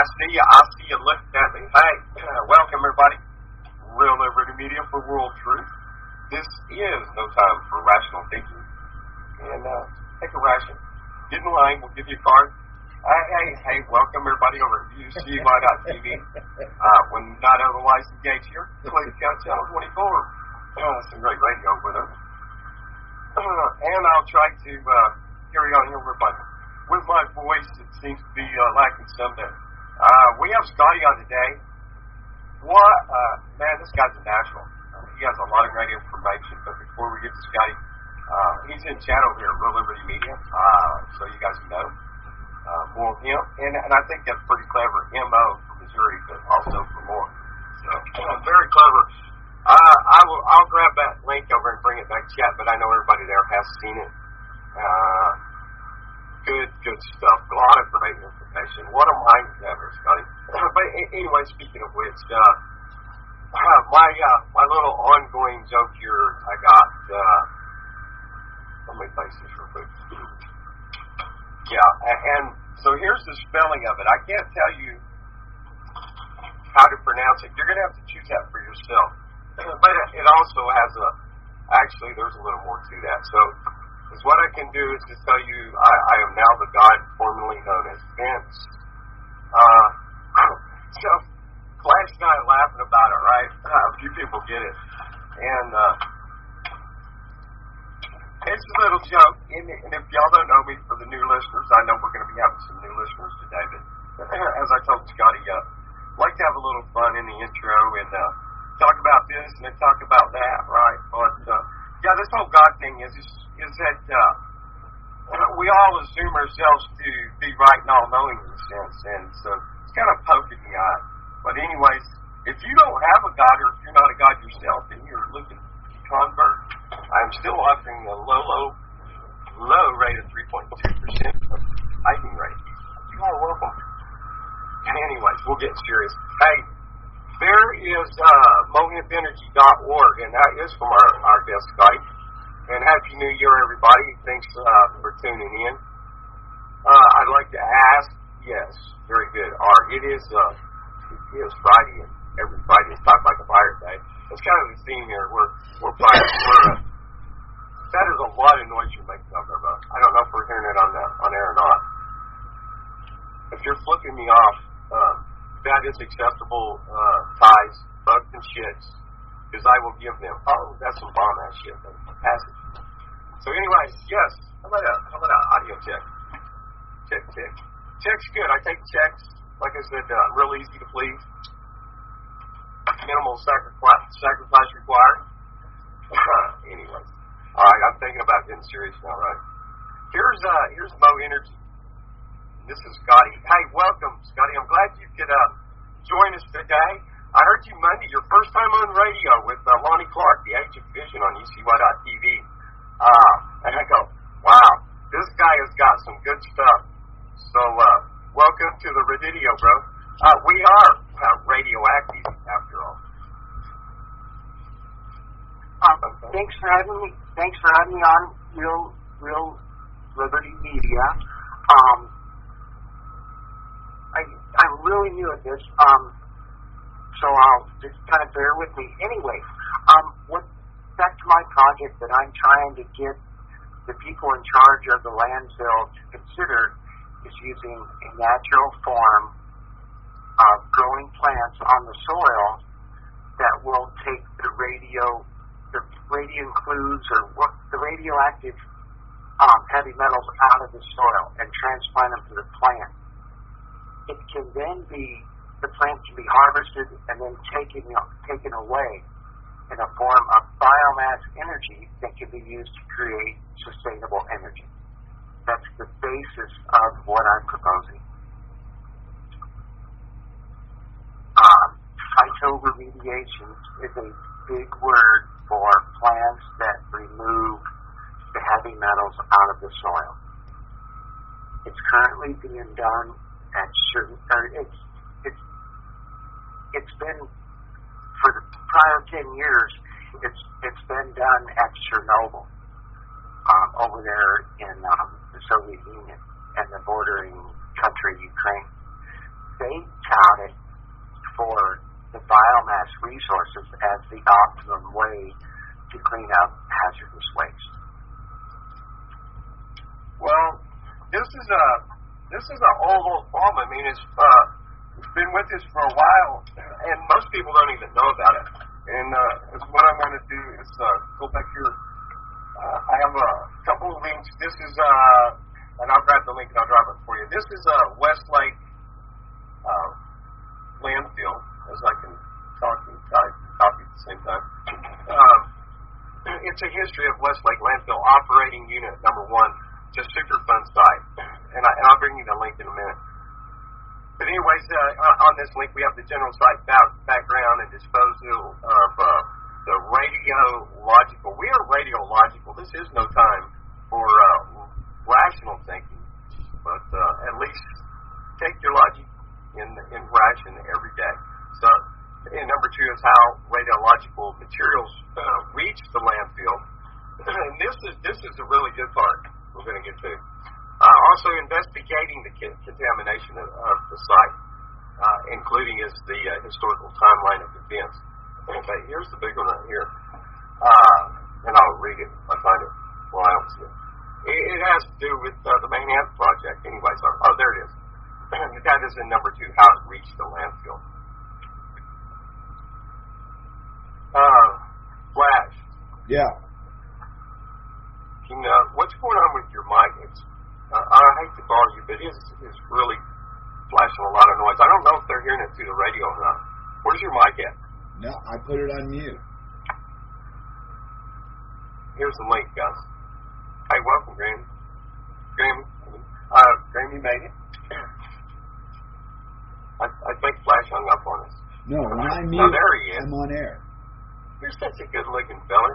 I see you looking at me. Hey, welcome everybody. Real Liberty Media for World Truth. This is no time for rational thinking. And take a ration. Get in line, we'll give you a card. Hey, welcome everybody over at UCY.tv. When not otherwise engaged here, please count channel 24. Some great radio with us. And I'll try to carry on here with my voice that seems to be lacking some day. We have Scotty on today. Man, this guy's a natural. He has a lot of great information, but before we get to Scotty, he's in channel here at Real Liberty Media, so you guys know more of him. And I think that's pretty clever. M.O. from Missouri, but also for more. So, very clever. I'll grab that link over and bring it back to chat, but I know everybody there has seen it. Good stuff. A lot of great information. What a mind you have there, Scotty. But anyway, speaking of which, my little ongoing joke here, I got, let me face this real quick. Yeah, and so here's the spelling of it. I can't tell you how to pronounce it. You're going to have to choose that for yourself. But it also has actually there's a little more to that. So what I can do is just tell you I am now the God formerly known as Vince. So Flash and I are laughing about it, right? A few people get it. And it's a little joke. And if y'all don't know me, for the new listeners, I know we're going to be having some new listeners today. But as I told Scotty, I like to have a little fun in the intro and talk about this and then talk about that, right? But yeah, this whole God thing is that we all assume ourselves to be right and all-knowing in a sense, and so it's kind of poking the eye. But anyways, if you don't have a God, or if you're not a God yourself, and you're looking to convert, I'm still offering a low rate of 3.2% of hiking rate. You are welcome. Anyways, we'll get serious. Hey, there is mohempenergy.org, and that is from our guest, Scotty. And Happy New Year, everybody. Thanks for tuning in. I'd like to ask, yes, very good. It is Friday, and every Friday is Talk Like a Fire Day. That's kind of the theme here. We're fire. That is a lot of noise you're making up there, bro. I don't know if we're hearing it on air or not. If you're flipping me off, that is acceptable ties, bugs and shits, because I will give them. Oh, that's some bomb-ass shit. Pass it. So anyways, yes, how about an audio check? Check. Check's good. I take checks. Like I said, real easy to please. Minimal sacrifice required. Anyways. All right, I'm thinking about getting serious now, right? Here's Mo Energy. This is Scotty. Hey, welcome, Scotty. I'm glad you could join us today. I heard you Monday, your first time on radio with Lonnie Clark, The Age of Vision on UCY.tv. And I go, wow, this guy has got some good stuff. So, welcome to the Radio, bro. We are radioactive, after all. Thanks for having me on Real Liberty Media. I'm really new at this, so I'll just kind of bear with me. Anyways, back to my project that I'm trying to get the people in charge of the landfill to consider is using a natural form of growing plants on the soil that will take the radionuclides or what the radioactive heavy metals out of the soil and transplant them to the plant. It can then the plant can be harvested and then taken away in a form of biomass energy that can be used to create sustainable energy. That's the basis of what I'm proposing. Phytoremediation is a big word for plants that remove the heavy metals out of the soil. It's currently being done at certain, it's been, for the prior 10 years, it's been done at Chernobyl, over there in the Soviet Union and the bordering country, Ukraine. They touted for the biomass resources as the optimum way to clean up hazardous waste. Well, this is an old farm. I mean, it's been with us for a while, and most people don't even know about it. And what I'm going to do is go back here. I have a couple of links. This is, and I'll grab the link and I'll drop it for you. This is Westlake Landfill, as I can talk and copy at the same time. It's a history of Westlake Landfill operating unit number 1. Just super fun site, and I'll bring you the link in a minute. But anyways, on this link we have the general site background and disposal of the radiological. We are radiological. This is no time for rational thinking, but at least take your logic in ration every day. So, and number 2 is how radiological materials reach the landfill. And this is a really good part we're going to get to. Also investigating the contamination of the site, including the historical timeline of events. Okay, here's the big one right here. And I'll read it. I find it. Well, I don't see it. It has to do with the Manhattan Project. Anyways, there it is. That is in number 2, how it reached the landfill. Flash. Yeah. What's going on with your mic? I hate to bother you, but it's really flashing a lot of noise. I don't know if they're hearing it through the radio or not. Where's your mic at? No, I put it on mute. Here's the link, guys. Hey, welcome, Grammy. Grammy made it. I think Flash hung up on us. No, when I mute, there he is. I'm on air. You're such a good-looking fella.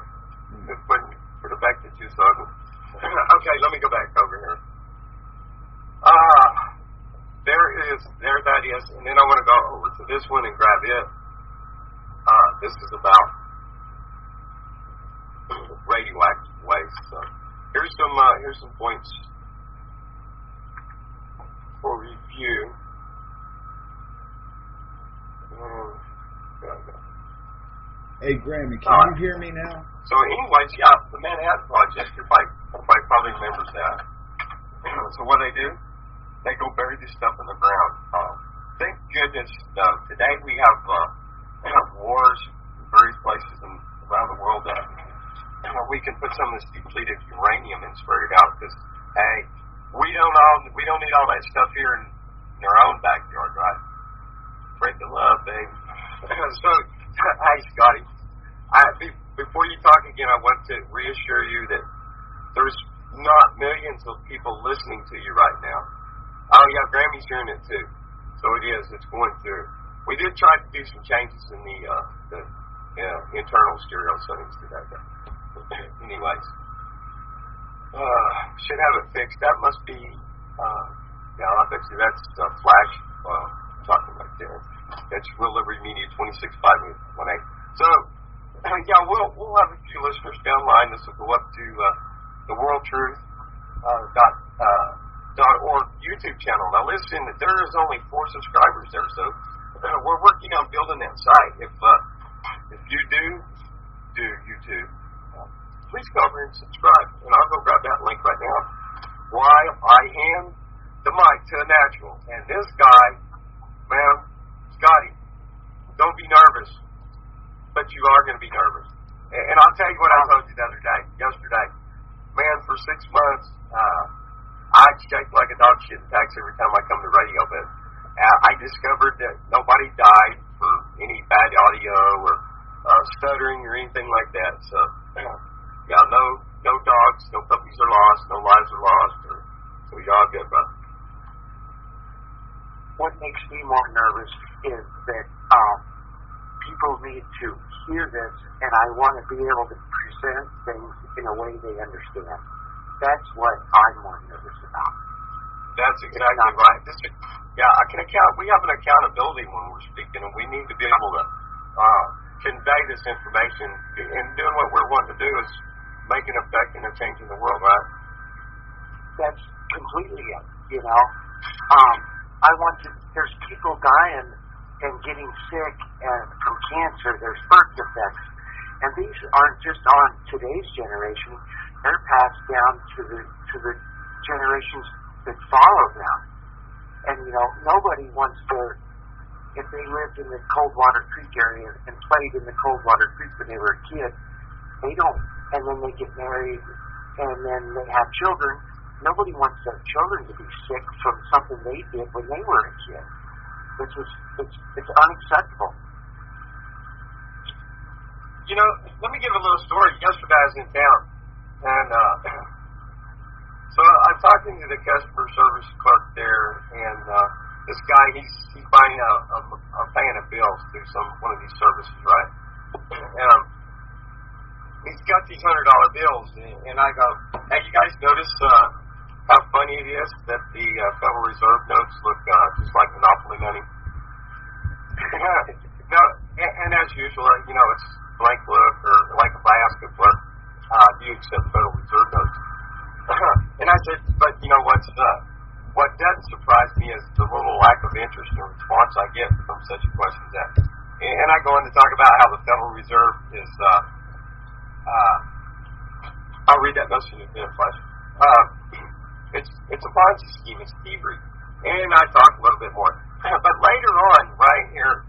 For the fact that you're so ugly. Okay, let me go back over here. There that is, and then I want to go over to this one and grab it. This is about radioactive waste. So here's some points for review. Hey, Grammy, can you hear me now? So anyways, yeah, the Manhattan Project, everybody probably remembers that. So what they do, they go bury this stuff in the ground. Thank goodness today we have wars in various places around the world that we can put some of this depleted uranium and spray it out because, hey, we don't need all that stuff here in our own backyard, right? Break the love, babe. So, hey, Scotty, before you talk again, I want to reassure you that there's not millions of people listening to you right now. Oh, yeah, Grammy's hearing it too. So it is. It's going through. We did try to do some changes in the internal stereo settings today. Anyways, should have it fixed. That must be, I bet you that's Flash talking right there. That's Real Liberty Media 26518. So, yeah, we'll have a few listeners downline. This will go up to the World Truth .org YouTube channel. Now listen, there is only 4 subscribers there, so we're working on building that site. If you do YouTube, please go over and subscribe, and I'll go grab that link right now. Why I hand the mic to a natural, and this guy, man, Scotty, don't be nervous, but you are going to be nervous. And I'll tell you what I told you yesterday. Man, for 6 months, I shake like a dog shit attacks every time I come to radio, but I discovered that nobody died for any bad audio or stuttering or anything like that. So, yeah, no dogs, no puppies are lost, no lives are lost. So y'all good, bro. What makes me more nervous is that people need to hear this, and I want to be able to present things in a way they understand. That's what I'm more nervous about. That's exactly right. We have an accountability when we're speaking, and we need to be able to convey this information. And doing what we're wanting to do is make an effect in a change in the world, right? That's completely it, there's people dying and getting sick and from cancer, there's birth defects. And these aren't just on today's generation, they're passed down to the generations that follow them. And, nobody wants to, if they lived in the Coldwater Creek area and played in the Coldwater Creek when they were a kid, they don't, and then they get married and then they have children. Nobody wants their children to be sick from something they did when they were a kid. It's unacceptable. Let me give a little story. Yesterday I was in town, and so I'm talking to the customer service clerk there, and this guy, he's buying a pan of bills through one of these services, right? He's got these $100 bills, and I go, hey, you guys notice how funny it is that the Federal Reserve notes look just like Monopoly money? No, and as usual, it's blank look or like a basket look. You accept Federal Reserve notes. And I said, but what doesn't surprise me is the little lack of interest and response I get from such a question as that. And I go on to talk about how the Federal Reserve is, I'll read that notion in a flash. It's a Ponzi scheme, it's thievery. And I talk a little bit more. But later on, right here,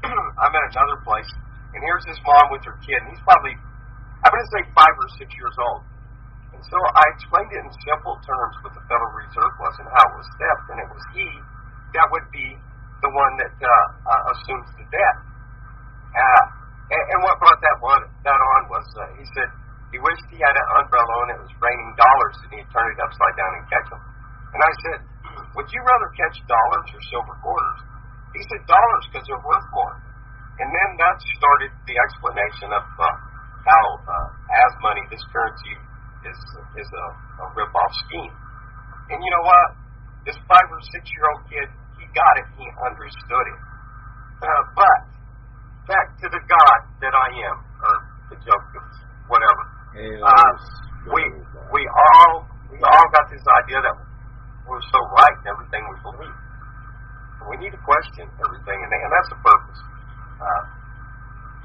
I'm at another place, and here's this mom with her kid, and he's probably, I'm going to say 5 or 6 years old. And so I explained it in simple terms what the Federal Reserve was and how it was theft, and it was he that would be the one that assumes the debt. And what brought that on was he said he wished he had an umbrella and it was raining dollars, and he'd turn it upside down and catch them. And I said, would you rather catch dollars or silver quarters? He said dollars because they're worth more. And then that started the explanation of how as money, this currency is a rip-off scheme. And you know what? This 5 or 6-year-old kid, he got it. He understood it. But back to the God that I am, or the joke, whatever. We all got this idea that we're so right in everything we believe. And we need to question everything, and that's the purpose.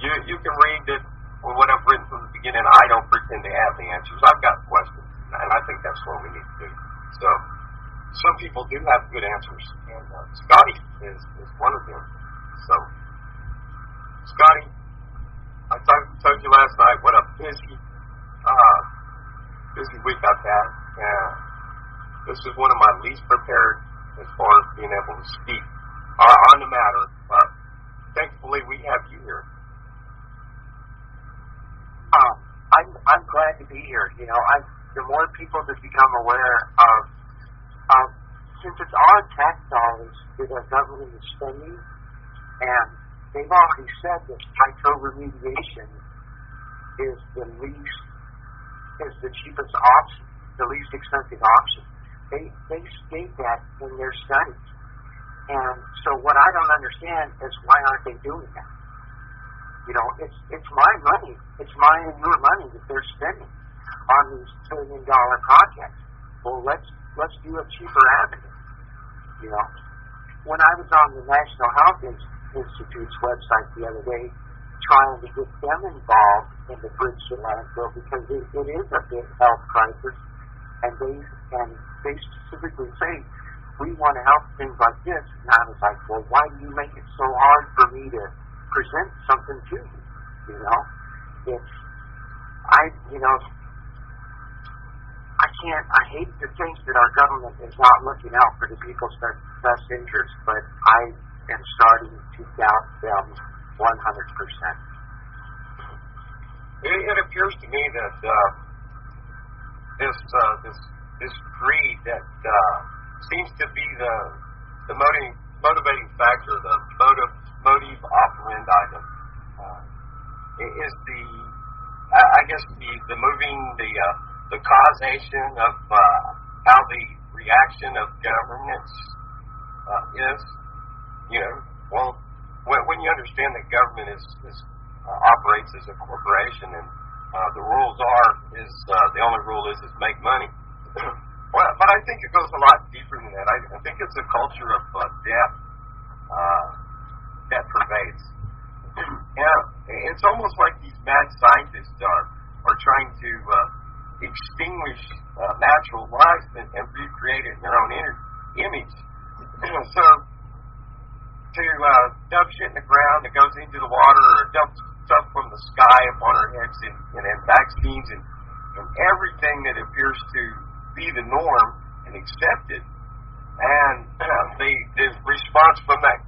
You can read it, what I've written from the beginning. I don't pretend to have the answers. I've got questions, and I think that's what we need to do. So, some people do have good answers, and Scotty is one of them. So, Scotty, I told you last night what a busy week I've had. This is one of my least prepared as far as being able to speak on the matter. But thankfully, we have you here. I'm glad to be here. The more people that become aware of, since it's our tax dollars that our government is spending, and they've already said that remediation is the cheapest option, the least expensive option. They state that in their studies. And so what I don't understand is why aren't they doing that? It's my money. It's mine and your money that they're spending on these $1 billion projects. Well, let's do a cheaper avenue. When I was on the National Health Institute's website the other day, trying to get them involved in the bridge to landfill, because it is a big health crisis, and they specifically say we want to help things like this. And I was like, well, why do you make it so hard for me to present something to you? I hate to think that our government is not looking out for the people's best interest, but I am starting to doubt them 100%. It appears to me that this greed that seems to be the motivating factor, the motive operandi, is the moving the causation of how the reaction of governments is. Well, when you understand that government operates as a corporation, and the only rule is make money. Well, but I think it goes a lot deeper than that. I think it's a culture of death that pervades. And it's almost like these mad scientists are trying to extinguish natural life and recreate it in their own image. So to dump shit in the ground that goes into the water, or dump stuff from the sky upon our heads, and vaccines and everything that appears to be the norm and accepted. And the response from that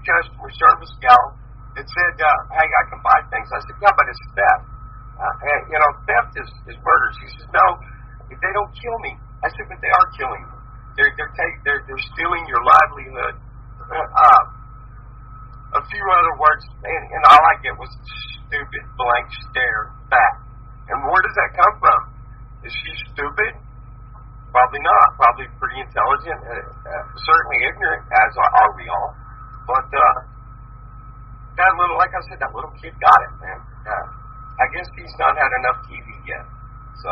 customer service gal that said, hey, I can buy things. I said, yeah, but it's theft. And, theft is murder. She says, no, if they don't kill me. I said, but they are killing me. They're stealing your livelihood. A few other words, and all I get was stupid, blank stare back. And where does that come from? Is she stupid? Probably not. Probably pretty intelligent. Certainly ignorant, as are we all. But that little, like I said, that little kid got it, man. I guess he's not had enough TV yet. So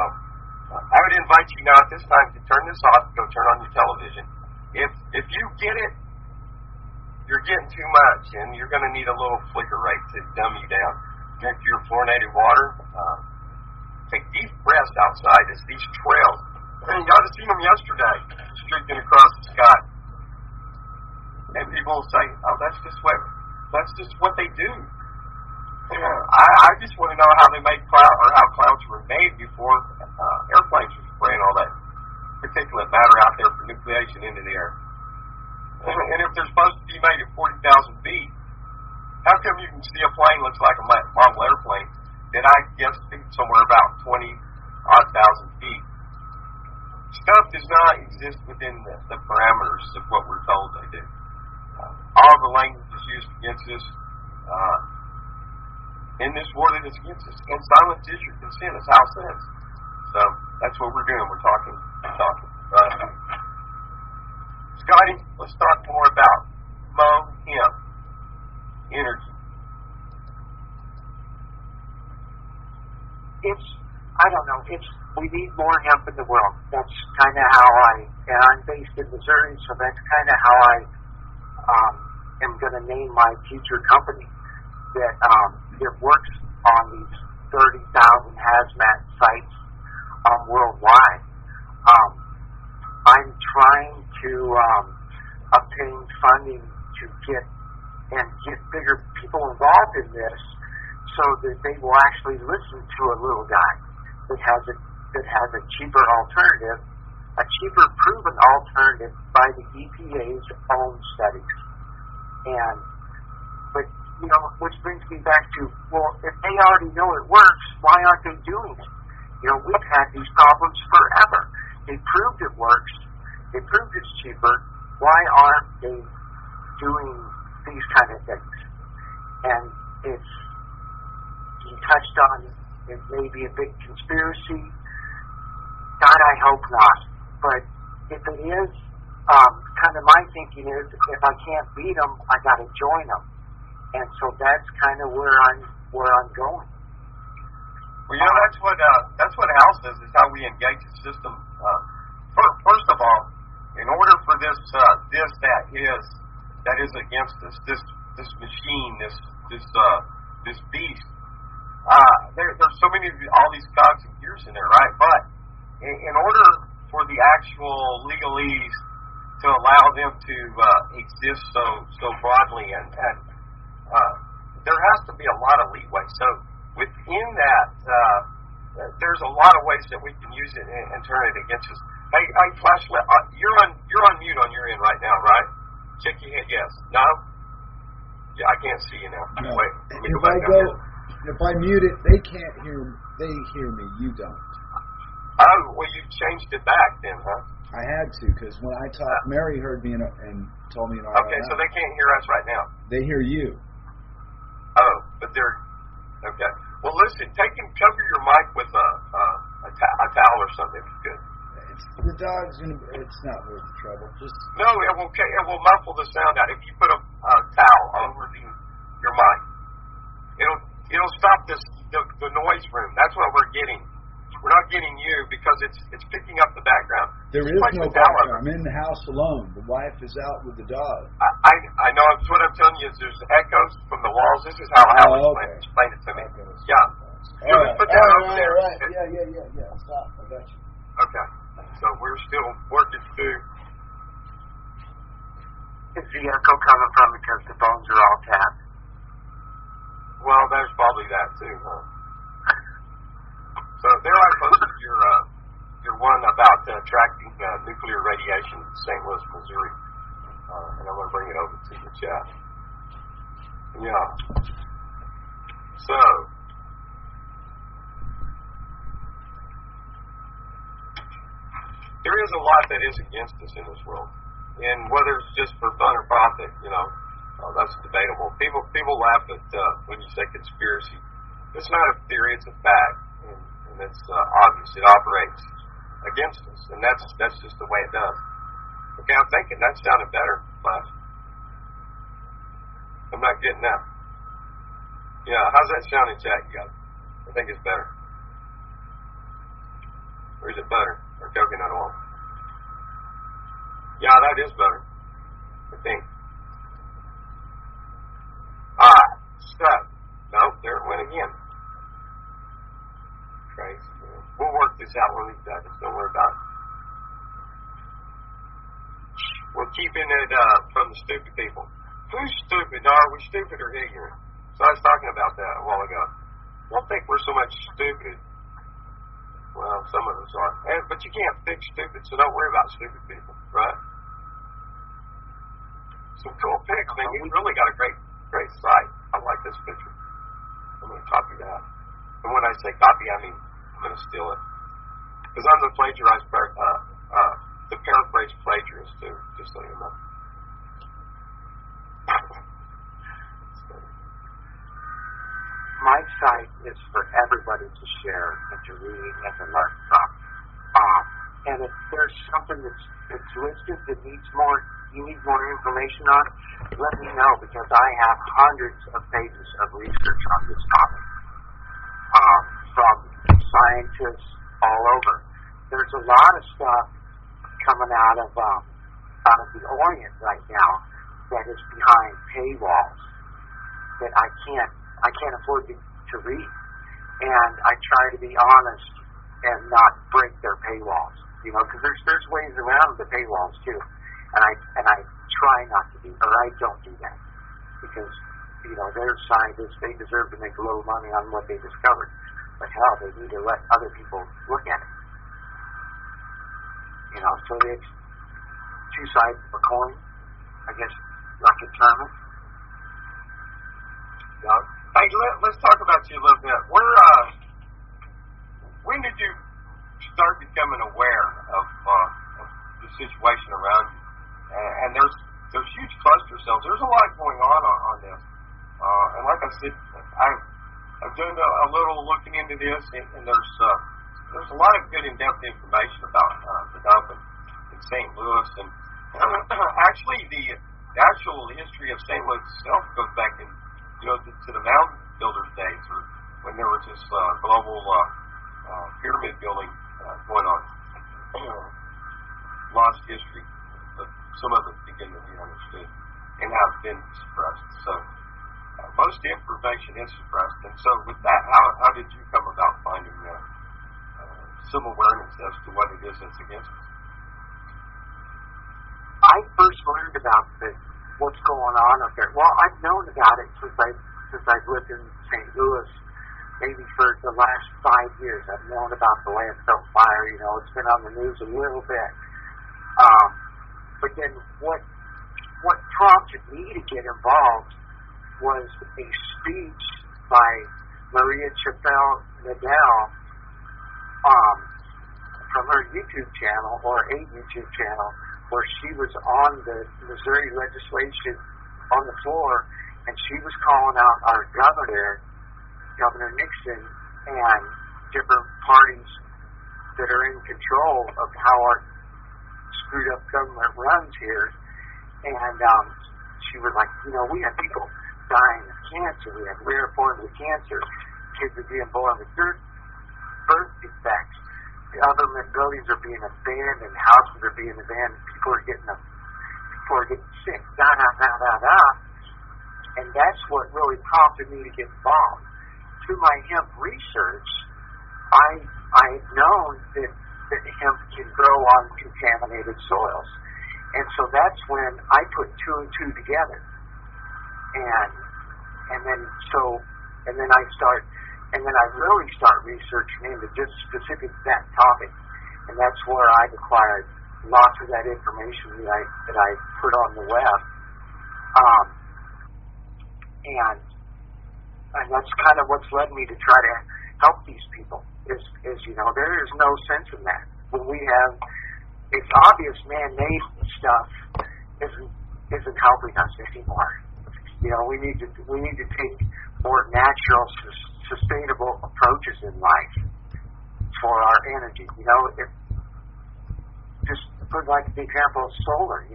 I would invite you now at this time to turn this off, go turn on your television. If you get it, you're getting too much, and you're going to need a little flicker rate to dumb you down. Drink your fluorinated water. Take deep breaths outside as these trails. You ought to see them yesterday, streaking across the sky. And people will say, "Oh, that's just what they do." I just want to know how they made how clouds were made before airplanes were spraying all that particulate matter out there for nucleation into the air. And if they're supposed to be made at 40,000 feet, how come you can see a plane looks like a model airplane that I guess somewhere about 20,000 feet? Stuff does not exist within the parameters of what we're told they do. All the language is used against us in this war that is against us. And silence is your consent, as Hal says. So that's what we're doing. We're talking. Scotty, let's talk more about hemp energy. We need more hemp in the world. That's kind of how and I'm based in Missouri, so that's kind of how I am going to name my future company that works on these 30,000 hazmat sites worldwide. I'm trying to obtain funding to get bigger people involved in this, so that they will actually listen to a little guy that has a cheaper alternative, a cheaper proven alternative by the EPA's own studies. Which brings me back to, well, if they already know it works, why aren't they doing it? We've had these problems forever. They proved it works. They proved it's cheaper. Why aren't they doing these kind of things? And you touched on it may be a big conspiracy. God, I hope not. But if it is, kind of my thinking is, if I can't beat them, I got to join them. And so that's kind of where I'm going. Well, that's what Hal says is how we engage the system. First of all, in order for this that is against us, this machine, this beast. There's so many all these cogs and gears in there, right? But in order for the actual legalese to allow them to exist so broadly and there has to be a lot of leeway. So within that, there's a lot of ways that we can use it and turn it against us. Hey, Flashlight, you're on mute on your end right now, right? Check your head. Yes. No. Yeah, I can't see you now. No. Wait. If I mute it, they can't hear. They hear me. You don't. Oh, well, you changed it back then, huh? I had to, because when I talked, Mary heard me and told me. Okay, so they can't hear us right now. They hear you. Oh, but they're okay. Well, listen, cover your mic with a towel or something if you could. The dog's gonna. It's not worth the trouble. Just no, it will muffle the sound out. If you put a towel over your mic, it'll stop the noise room. That's what we're getting. We're not getting you because it's picking up the background. There is Like no the background. I'm in the house alone. The wife is out with the dog. I know. What I'm telling you is there's echoes from the walls. This is how Alex explained it to me. Okay. Yeah. All right. Put that over there. Right. Yeah. Stop. I got you. Okay. So we're still working through. Is the echo coming from because the phones are all tapped? Well, there's probably that too, huh? So there I posted your one about tracking nuclear radiation in St. Louis, Missouri, and I'm going to bring it over to the chat. Yeah. So there is a lot that is against us in this world, and whether it's just for fun or profit, that's debatable. People laugh at when you say conspiracy. It's not a theory; it's a fact. And it's obvious. It operates against us, and that's just the way it does. Okay, I'm thinking that sounded better, class. I'm not getting that. Yeah, how's that sound in chat, you guys? I think it's better. Or is it butter or coconut oil? Yeah, that is better, I think. All right, step. Nope, there it went again. Crazy. We'll work this out one of these days. Don't worry about it. We're keeping it from the stupid people. Who's stupid? Now, are we stupid or ignorant? So I was talking about that a while ago. Don't think we're so much stupid. Well, some of us are. But you can't fix stupid, so don't worry about stupid people, right? Some cool pics, man. You really got a great site. I like this picture. I'm going to copy that. And when I say copy, I mean I'm going to steal it. Because I'm the paraphrase plagiarist, too, just so you know. My site is for everybody to share and to read and to learn from. And if there's something that's listed that you need more information on, let me know, because I have hundreds of pages of research on this topic. From scientists all over. There's a lot of stuff coming out of the Orient right now that is behind paywalls that I can't afford to read, and I try to be honest and not break their paywalls. Because there's ways around the paywalls too, and I try not to do, or I don't do that, because they're scientists, they deserve to make a little money on what they discovered. But hell, they need to let other people look at it. So it's two sides of a coin, I guess, like a term. Yeah. Hey, let's talk about you a little bit. When did you start becoming aware of the situation around you? And there's huge cluster cells. There's a lot going on this. And like I said, I've done a little looking into this, and there's a lot of good in-depth information about the dump in St. Louis, and actually the actual history of St. Louis itself goes back to the mound builders' days, or when there was this global pyramid building going on. Lost history, but some of it began to be understood and have been suppressed. So. Most information is suppressed, and so with that, how did you come about finding some awareness as to what it is that's against us? I first learned about what's going on up there. Well, I've known about it since I've lived in St. Louis, maybe for the last 5 years. I've known about the landfill fire. It's been on the news a little bit. But then what prompted me to get involved was a speech by Maria Chappelle-Nadal from her YouTube channel, or a YouTube channel, where she was on the Missouri legislation on the floor, and she was calling out our Governor Nixon, and different parties that are in control of how our screwed up government runs here. And she was like, we have people dying of cancer. We have rare forms of cancer. Kids are being born with birth defects. Government buildings are being abandoned, houses are being abandoned, people are getting sick, and that's what really prompted me to get involved. Through my hemp research, I've known that hemp can grow on contaminated soils, and so that's when I put two and two together, and then I really start researching into just specific that topic, and that's where I've acquired lots of that information that I put on the web, and that's kind of what's led me to try to help these people. Is there is no sense in that when we have it's obvious man-made stuff isn't helping us anymore. We need to take more natural, sustainable approaches in life for our energy. Just for like the example of solar,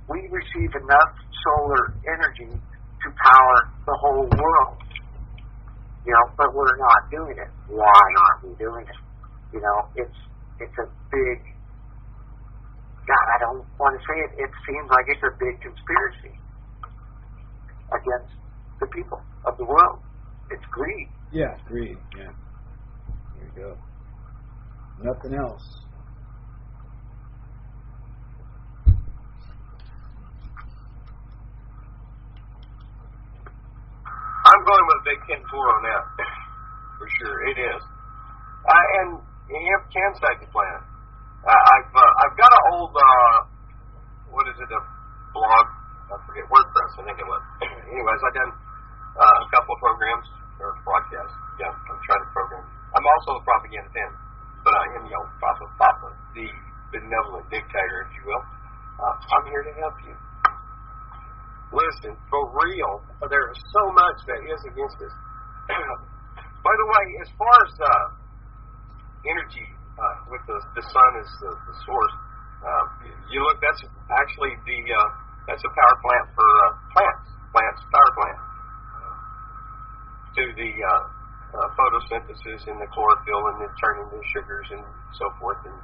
we receive enough solar energy to power the whole world, but we're not doing it. Why aren't we doing it? It's a big, God, I don't want to say it, it seems like it's a big conspiracy against the people of the world. It's greed. Yeah, greed. Yeah. There you go. Nothing else. I'm going with a big 10-4 on that, for sure. It is. And hemp can save the planet. I've got an old, what is it, a blog? I forget, WordPress, I think it was. Anyways, I've done a couple of programs, or broadcasts. Yeah, I'm trying to program. I'm also a propaganda fan, but I am, Papa, the benevolent dictator, if you will. I'm here to help you. Listen, for real, there is so much that is against us. By the way, as far as energy, with the sun as the source, you look, that's actually that's a power plant for plants power plant. To the photosynthesis and the chlorophyll and then turning the sugars and so forth. And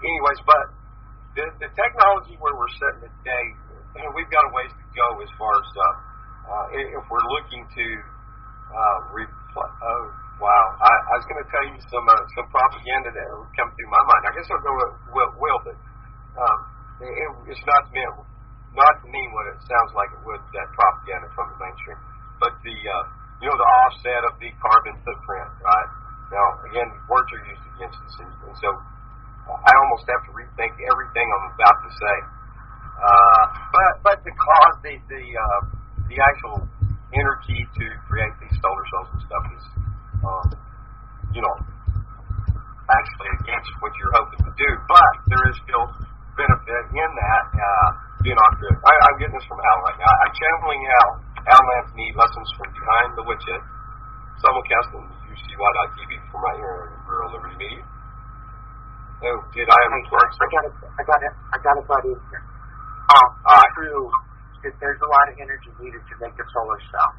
anyways, but the technology where we're sitting today, we've got a ways to go as far as if we're looking to oh wow, I was going to tell you some propaganda that would come through my mind. I guess I'll go with Will, but it's not to mean what it sounds like it would, that propaganda from the mainstream, but the offset of the carbon footprint, right? Now again, words are used against us, and so I almost have to rethink everything I'm about to say. But to cause the actual energy to create these solar cells and stuff is, actually against what you're hoping to do. But there is still benefit in that. I'm getting this from Al right now. I'm channeling Al Anthony, Lessons from Behind the Woodshed, simulcast on UCY.TV from right here in Rural Liberty Media. Oh, did I have I got a buddy here. True. There's a lot of energy needed to make a solar cell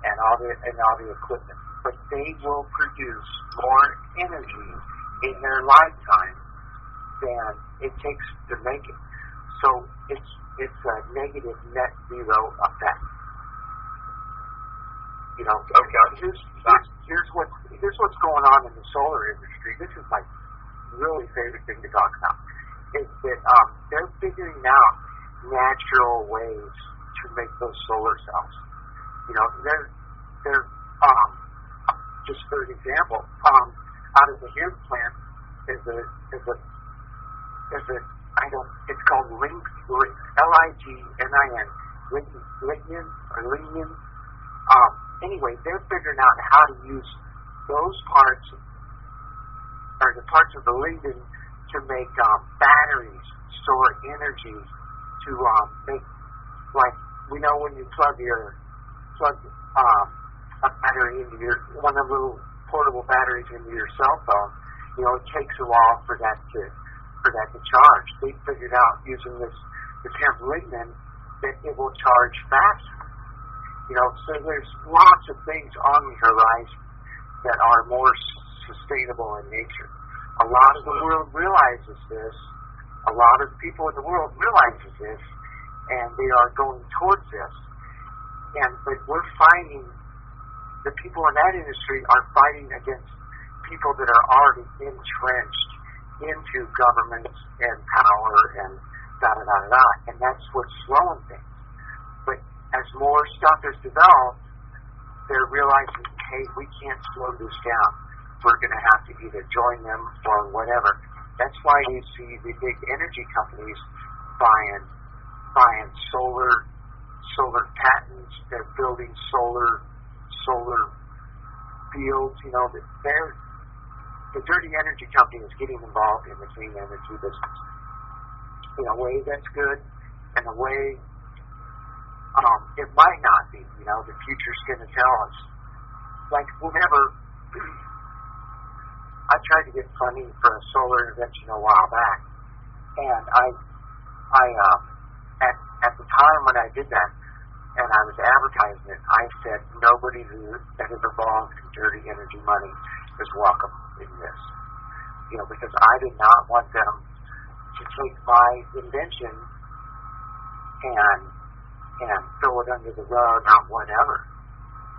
and all the equipment, but they will produce more energy in their lifetime than it takes to make it. So it's a negative net zero effect. Okay. Here's what's going on in the solar industry. This is my really favorite thing to talk about. Is that they're figuring out natural ways to make those solar cells. They're just for an example, out of the hemp plant it's called lignin. Anyway, they're figuring out how to use those parts, or the parts of the lignin, to make batteries, store energy, to make, like, when you plug a battery into one of the little portable batteries into your cell phone, it takes a while for that to charge. They figured out using this hemp lignin that it will charge faster. So there's lots of things on the horizon that are more sustainable in nature. A lot of the world realizes this. A lot of the people in the world realizes this, and they are going towards this. But we're fighting, the people in that industry are fighting against people that are already entrenched into governments and power and da-da-da-da-da. And that's what's slowing things. But as more stuff is developed, they're realizing, hey, we can't slow this down. We're going to have to either join them or whatever. That's why you see the big energy companies buying solar patents. They're building solar fields. You know, the dirty energy company is getting involved in the clean energy business. In a way that's good, in a way it might not be. You know, the future's going to tell us. Like whenever I tried to get funding for a solar intervention a while back, and at the time when I did that, and I was advertising it, I said nobody that is involved in dirty energy money is welcome in this. You know, because I did not want them to take my invention and throw it under the rug or whatever.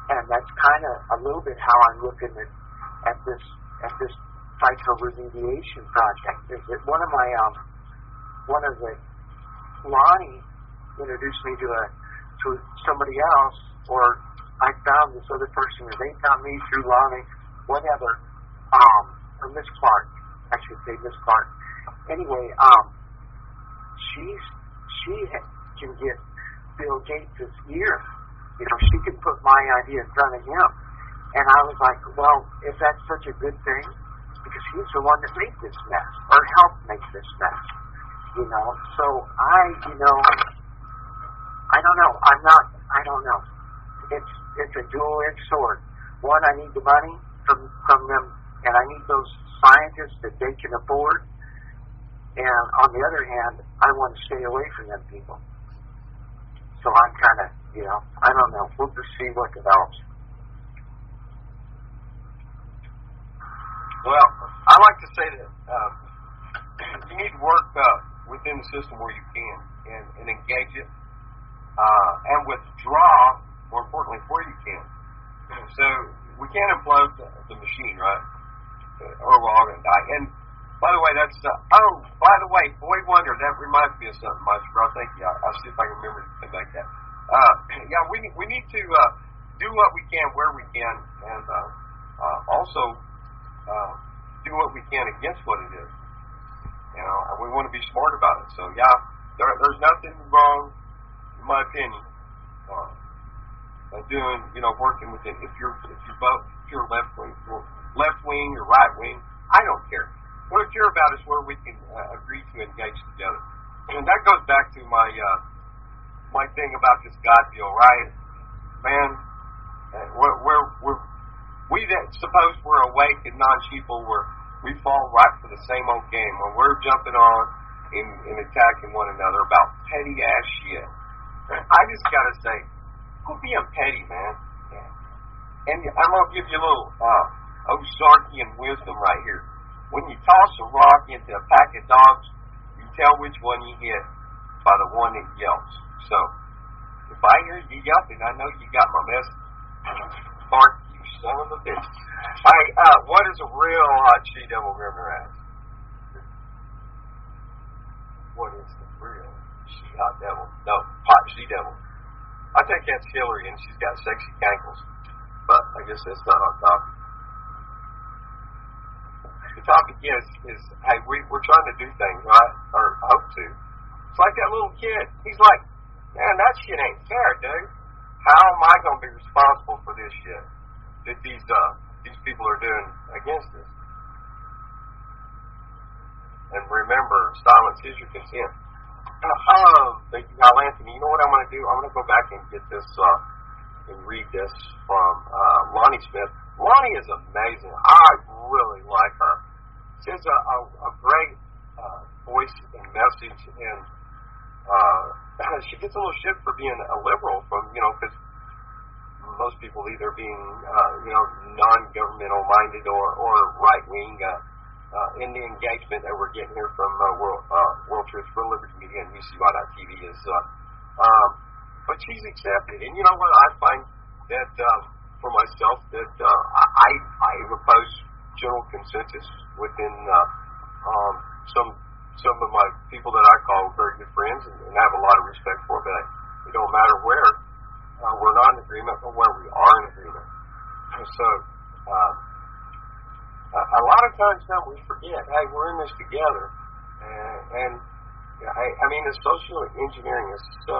And that's kind of a little bit how I'm looking at this phytoremediation project. Is that one of the Lonnie introduced me to somebody else, or I found this other person, or they found me through Lonnie, whatever, or Miss Clark, I should say Miss Clark. Anyway, she can get Bill Gates' ear. You know, she can put my idea in front of him. And I was like, well, if that's such a good thing, because he's the one that made this mess, or helped make this mess. You know, so I don't know. I don't know. It's a dual-edged sword. One, I need the money from them, and I need those scientists that they can afford. And on the other hand, I want to stay away from them people. So I'm kind of, you know, I don't know. We'll just see what develops. Well, I like to say that you need to work within the system where you can and engage it and withdraw, more importantly, where you can. So we can't implode the machine, right? Or we're all going to die. And by the way, that's by the way, Boy Wonder, that reminds me of something, Maestro. Bro. Thank you. I'll see if I can remember to make that. Yeah, we need to do what we can where we can, and also do what we can against what it is. You know, and we want to be smart about it. So yeah, there's nothing wrong, in my opinion, doing, you know, working within. If you're left wing or right wing, I don't care. What I care about is where we can agree to engage together. And that goes back to my thing about this God deal, right? Man, suppose we're awake and non-sheeple, we fall right for the same old game where we're jumping on and attacking one another about petty ass shit. I just gotta say, quit being petty, man. And I'm gonna give you a little Ozarkian wisdom right here. When you toss a rock into a pack of dogs, you tell which one you hit by the one that yelps. So, if I hear you yelping, I know you got my message. Mark, you son of a bitch. Hey, what is a real hot she-devil rumor at? What is the real she-hot devil? No, hot she-devil. I think that's Hillary, and she's got sexy cankles. But I guess that's not on topic. The topic is hey, we're trying to do things, right? Or hope to. It's like that little kid. He's like, man, that shit ain't fair, dude. How am I going to be responsible for this shit that these people are doing against us? And remember, silence is your consent. Thank you, Kyle Anthony. You know what I'm going to do? I'm going to go back and get this and read this from Lonnie Smith. Lonnie is amazing. I really like her. She has a great voice and message, and she gets a little shit for being a liberal, from, you know, because most people either being, non-governmental minded or right-wing in the engagement that we're getting here from World Truth for Liberty Media and UCY.TV is, but she's accepted. And you know what? I find that for myself that I oppose general consensus within some of my people that I call very good friends and have a lot of respect for, but it don't matter where we're not in agreement, but where we are in agreement. So a lot of times now we forget, hey, we're in this together, and I mean, the social engineering is so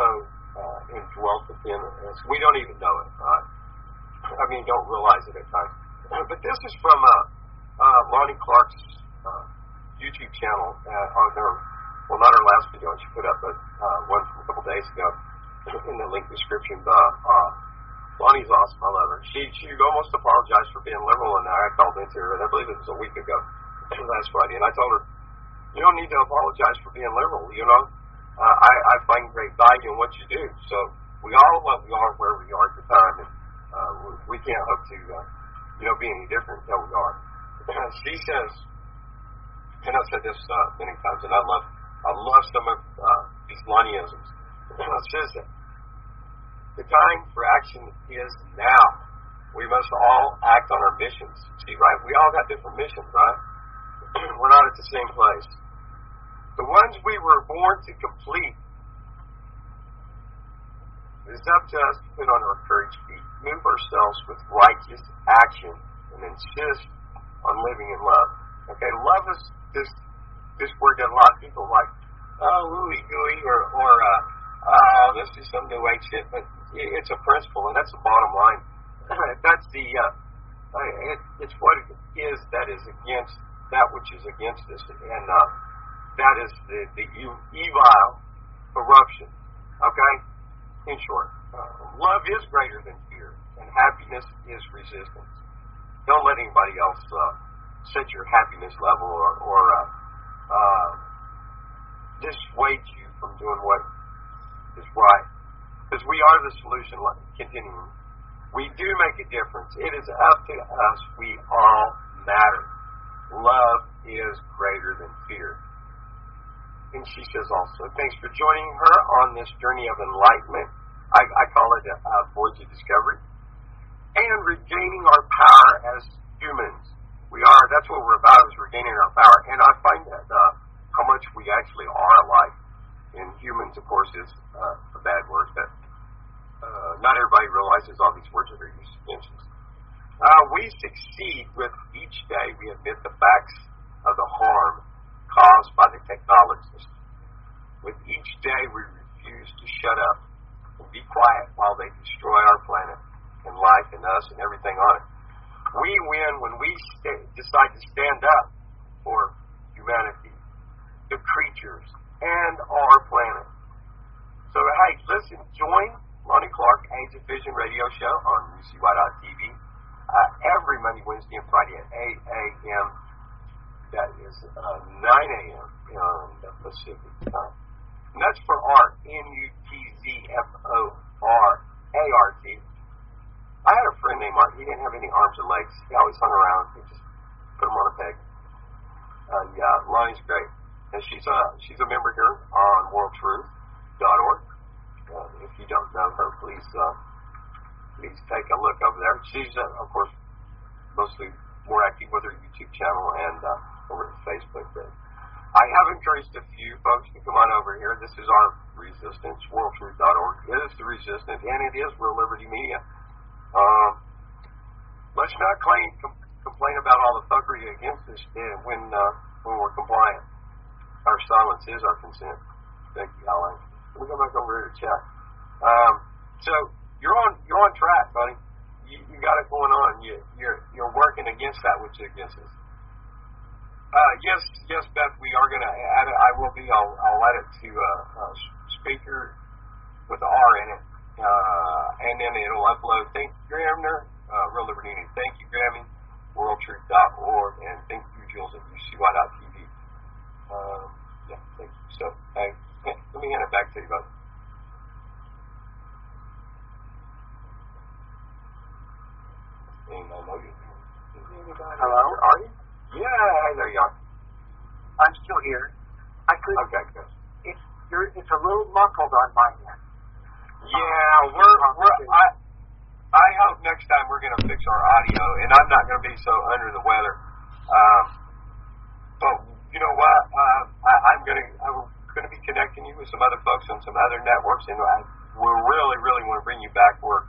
indwelt within us. We don't even know it. I mean, don't realize it at times. But this is from Lonnie Clark's YouTube channel on her, well, not her last video she put up, but one from a couple days ago in the link description. Lonnie's awesome. I love her. She almost apologized for being liberal, and I called into her, and I believe it was a week ago, last Friday, and I told her, you don't need to apologize for being liberal, you know. I find great value in what you do. So we are what we are where we are at the time, and we can't hope to, be any different than we are. She says, and I've said this many times, and I love some of these Lonnieisms. It says that the time for action is now. We must all act on our missions. See, right? We all got different missions, right? We're not at the same place. The ones we were born to complete, it is up to us to put on our courage feet, move ourselves with righteous action, and insist on living in love. Okay, love is this word that a lot of people like, ooey gooey, or this is some new age shit, but it's a principle, and that's the bottom line. That's the it's what it is that is against that which is against us, and that is the evil corruption. Okay, in short, love is greater than fear, and happiness is resistance. Don't let anybody else set your happiness level or dissuade you from doing what is right. Because we are the solution. Continuing, we do make a difference. It is up to us. We all matter. Love is greater than fear. And she says also, thanks for joining her on this journey of enlightenment. I call it a voyage of discovery. And regaining our power as humans. That's what we're about, is regaining our power. And I find that how much we actually are alike. And humans, of course, is a bad word, but not everybody realizes all these words that are used against us. We succeed with each day we admit the facts of the harm caused by the technologies. With each day we refuse to shut up and be quiet while they destroy our planet and life and us and everything on it. We win when we decide to stand up for humanity, the creatures, and our planet. So, hey, listen, join Lonnie Clark, Age of Vision radio show on UCY.TV every Monday, Wednesday, and Friday at 8 a.m. That is 9 a.m. on the Pacific time. And that's for art, NUTZFORART. I had a friend named Art. He didn't have any arms or legs. He always hung around. He just put them on a peg. Lonnie's great. And she's a member here on worldtruth.org. If you don't know her, please take a look over there. She's, of course, mostly more active with her YouTube channel and over to Facebook. But I have encouraged a few folks to come on over here. This is our resistance, worldtruth.org. It is the resistance, and it is Real Liberty Media. Let's not complain about all the fuckery against us when we're compliant. Our silence is our consent. Thank you, Alan. Let me go back over here to chat. So you're on track, buddy. You got it going on. You're working against that which is against us. Yes, Beth. We are going to add it. I will be. I'll add it to speaker with the R in it, and then it'll upload. Thank you, Gramner. Real Liberty. Thank you, Grammy. WorldTruth.org, and thank you, Jules at UCY.TV. Yeah, thank you. So, hey, let me hand it back to you, bud. I know you. Hello? Are you? Yeah, there you are. I'm still here. I could. Okay, good. It's a little muffled on my end. Yeah, I hope next time we're going to fix our audio, and I'm not going to be so under the weather. But you know what? I'm going to be connecting you with some other folks on some other networks, and we really want to bring you back where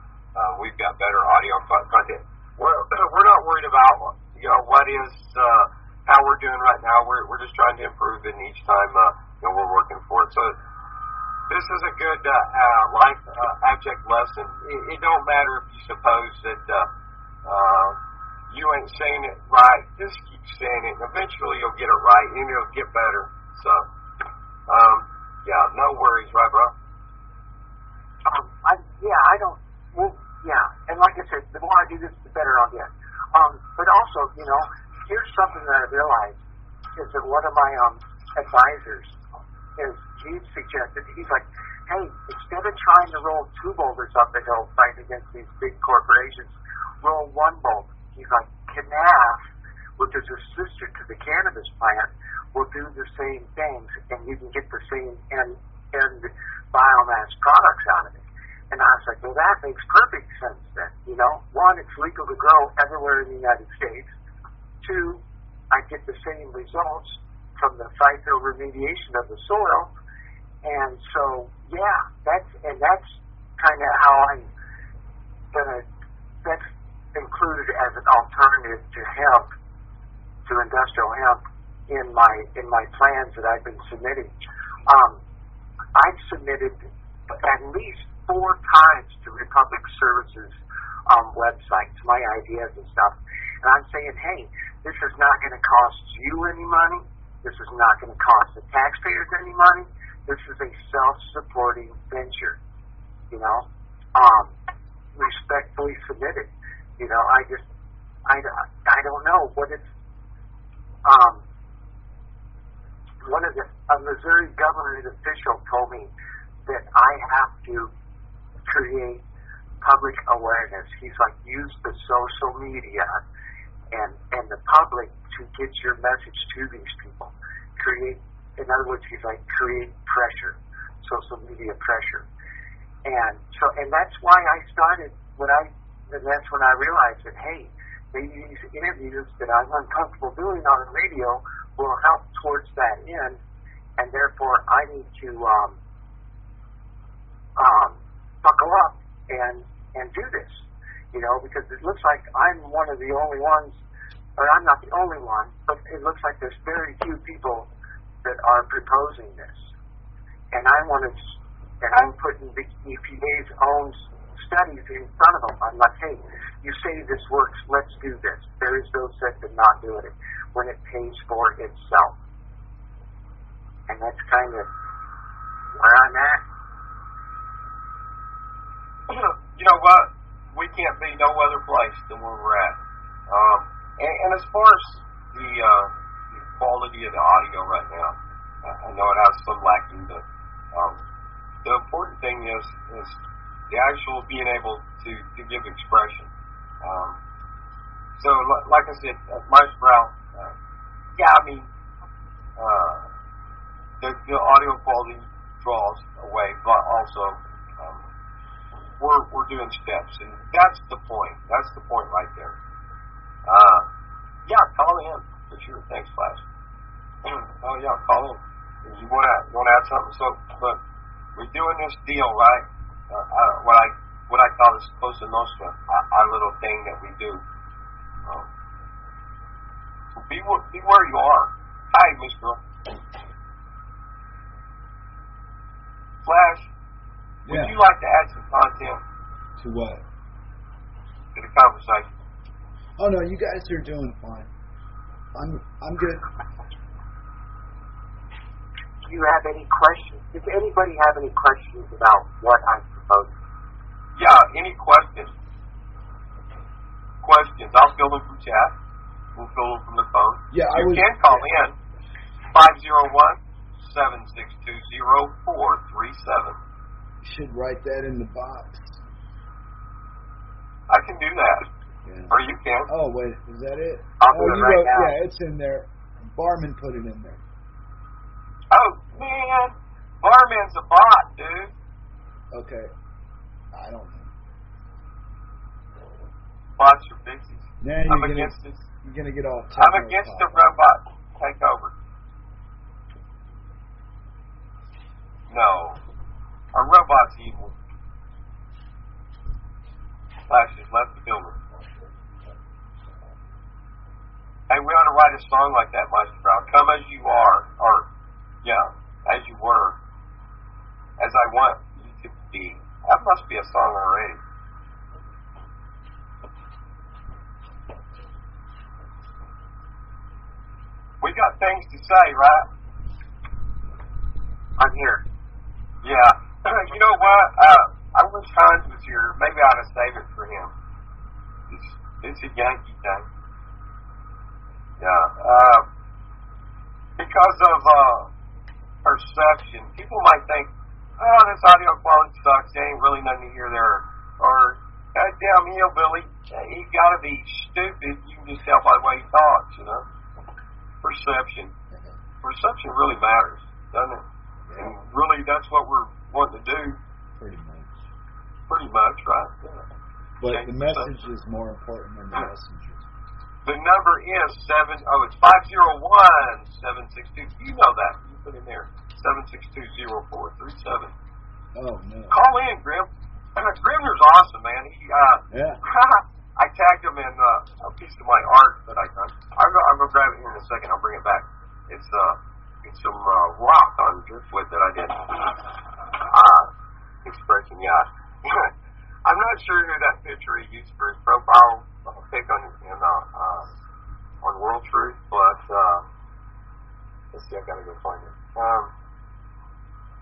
we've got better audio content. We're not worried about what is how we're doing right now. We're just trying to improve it, and each time we're working for it. So this is a good life abject lesson. It don't matter if you suppose that you ain't saying it right. Just keep saying it, and eventually you'll get it right, and it'll get better. So no worries, right, bro? And like I said, the more I do this, the better I'll get. But also, here's something that I realized is that one of my advisors he suggested, he's like, hey, instead of trying to roll 2 boulders up the hill fighting against these big corporations, roll 1 boulder. He's like, CNAF, which is a sister to the cannabis plant, will do the same things, and you can get the same end biomass products out of it. And I was like, well, that makes perfect sense then. 1, it's legal to grow everywhere in the United States. 2, I get the same results from the FIFO remediation of the soil. And so, that's kind of how I'm that's included as an alternative to hemp, to industrial hemp in my plans that I've been submitting. I've submitted at least 4 times to Republic Services websites, my ideas and stuff. And I'm saying, hey, this is not going to cost you any money. This is not going to cost the taxpayers any money. This is a self-supporting venture, respectfully submitted. I don't know what it's. A Missouri government official told me that I have to create public awareness. He's like, use the social media and the public to get your message to these people. In other words, he's like, create pressure, social media pressure. And that's why I started and that's when I realized that, hey, maybe these interviews that I'm uncomfortable doing on the radio will help towards that end, and therefore I need to buckle up and do this, because it looks like I'm one of the only ones, or I'm not the only one, but it looks like there's very few people that are proposing this. And I'm putting the EPA's own studies in front of them. I'm like, hey, you say this works, let's do this. There is those that did not do it when it pays for itself. And that's kind of where I'm at. You know what? We can't be no other place than where we're at. And as far as the quality of the audio right now, I know it has some lacking, but the important thing is the actual being able to give expression. So, like I said, Mike Brown, the audio quality draws away, but also we're doing steps, and that's the point. That's the point right there. Call in for sure. Thanks, Flash. Call in. You want to add something? So, look, we're doing this deal, right? What I call this Cosa Nostra, our little thing that we do. So be where you are. Hi, Miss Girl. Flash, would you like to add some content? To what? To the conversation. Oh no, you guys are doing fine. I'm good. Do you have any questions? Does anybody have any questions about what I'm proposing? Yeah, any questions? I'll fill them from chat. We'll fill them from the phone. Yeah, you can call in 501-762-0437. You should write that in the box. I can do that. Yeah. Or you can. Oh, wait. Is that it? I'll do it right now. Yeah, it's in there. Barman put it in there. Oh, man. Barman's a bot, dude. Okay. I don't know. Bots are bixies. Now I'm against this. You're going to get all I'm against the robot takeover. No. Our robot's evil. Flash has left the building. Hey, we ought to write a song like that, Meister Brown. Come as you are, or, yeah, as you were, as I want you to be. That must be a song already. We got things to say, right? I'm here. Yeah. You know what? I wish Hans was here. Maybe I ought to save it for him. It's a Yankee thing. Yeah. Because of perception, people might think, oh, this audio quality sucks. There ain't really nothing to hear there. Or, goddamn hillbilly, he got to be stupid. You can just tell by the way he talks, you know. Perception. Perception really matters, doesn't it? Yeah. And really, that's what we're wanting to do. Pretty much. Pretty much, right? Yeah. But the message is more important than the messenger. The number is 501-762. You know that. You put in there. 762-0437. Oh, no. Call in, Grim. Grimner's awesome, man. He, yeah. I tagged him in a piece of my art that I done. I'm gonna grab it here in a second. I'll bring it back. It's some rock on driftwood that I did. Expression, yeah. I'm not sure who that picture he used for his profile pic on World Truth, but let's see. I gotta go find it.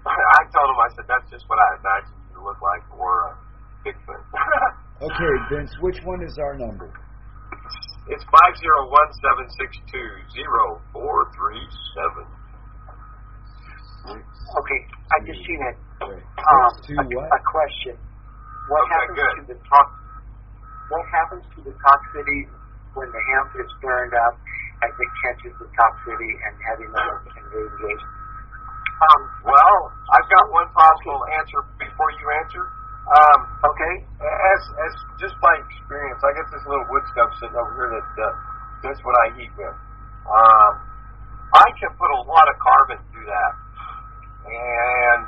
I told him, I said, that's just what I imagined you to look like for Bigfoot. Okay, Vince, which one is our number? It's 501-762-0437. Okay, I just seen it. What? A question. What Okay, What happens to the toxicity when the hemp is burned up as it catches the toxicity and heavy metals and radiation? Well, I've got one possible answer before you answer. Okay. As just by experience, I got this little wood stove sitting over here that's what I heat with. I can put a lot of carbon through that, and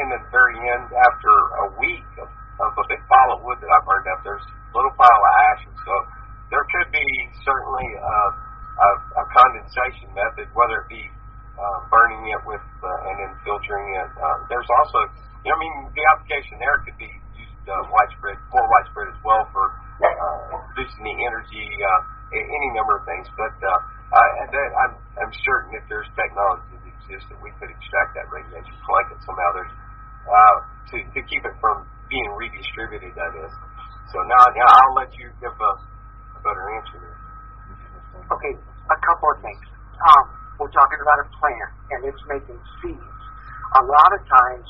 in the very end, after a week of a big pile of wood that I burned up, there's a little pile of ash, and so there could be certainly a condensation method, whether it be burning it with and then filtering it. There's also, the application there could be used more widespread as well for producing the energy, any number of things. But I'm certain that there's technology that exists that we could extract that radiation, collect it somehow. There's to keep it from being redistributed. That is. So now I'll let you give a better answer there. Okay, a couple of things. We're talking about a plant, and it's making seeds. A lot of times,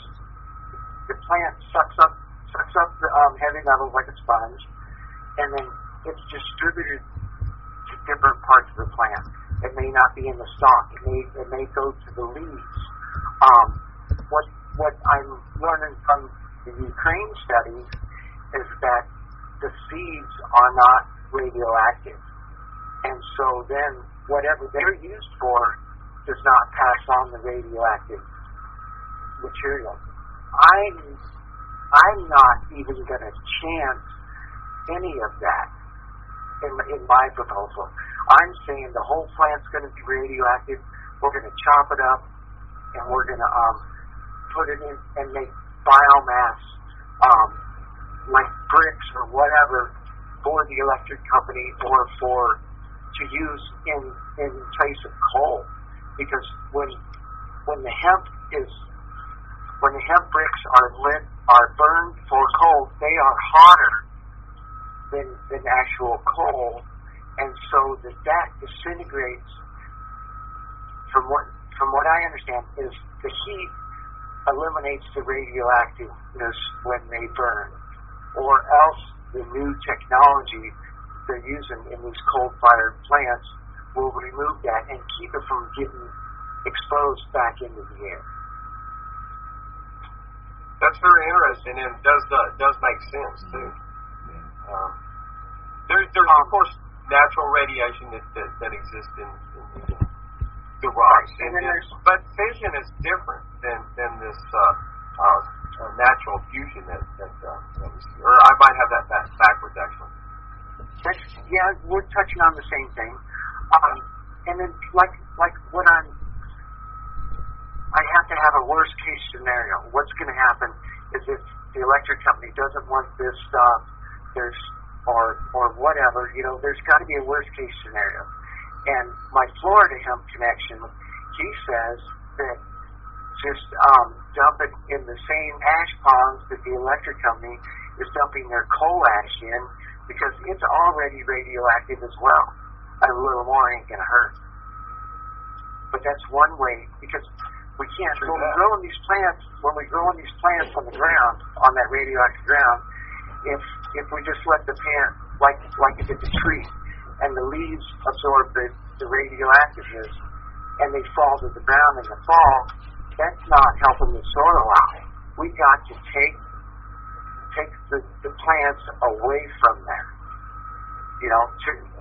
the plant sucks up the heavy metals like a sponge, and then it's distributed to different parts of the plant. It may not be in the stalk. It may go to the leaves. What I'm learning from the Ukraine studies is that the seeds are not radioactive, and so then whatever they're used for does not pass on the radioactive material. I'm not even going to chance any of that in my proposal. I'm saying the whole plant's going to be radioactive. We're going to chop it up, and we're going to put it in and make biomass, like bricks or whatever, for the electric company or to use in place of coal. Because when the hemp bricks are burned for coal, they are hotter than actual coal, and so that disintegrates. From what I understand, is the heat eliminates the radioactiveness when they burn, or else the new technology they're using in these coal-fired plants will remove that and keep it from getting exposed back into the air. That's very interesting, and does make sense too. There's of course natural radiation that exists in the rocks, but fission is different than this natural fusion that we see. Or I might have that backwards actually. Yeah, we're touching on the same thing. And then like what I have to have a worst case scenario. What's going to happen is if the electric company doesn't want this stuff, or whatever, there's got to be a worst case scenario. And my Florida hemp connection, he says that just dump it in the same ash ponds that the electric company is dumping their coal ash in, because it's already radioactive as well. A little more ain't going to hurt. But that's one way, because we can't, when we're growing these plants on the ground, on that radioactive ground, if we just let the plant, like it did the tree, and the leaves absorb the radioactiveness, and they fall to the ground in the fall, that's not helping the soil out. We got to take the plants away from there,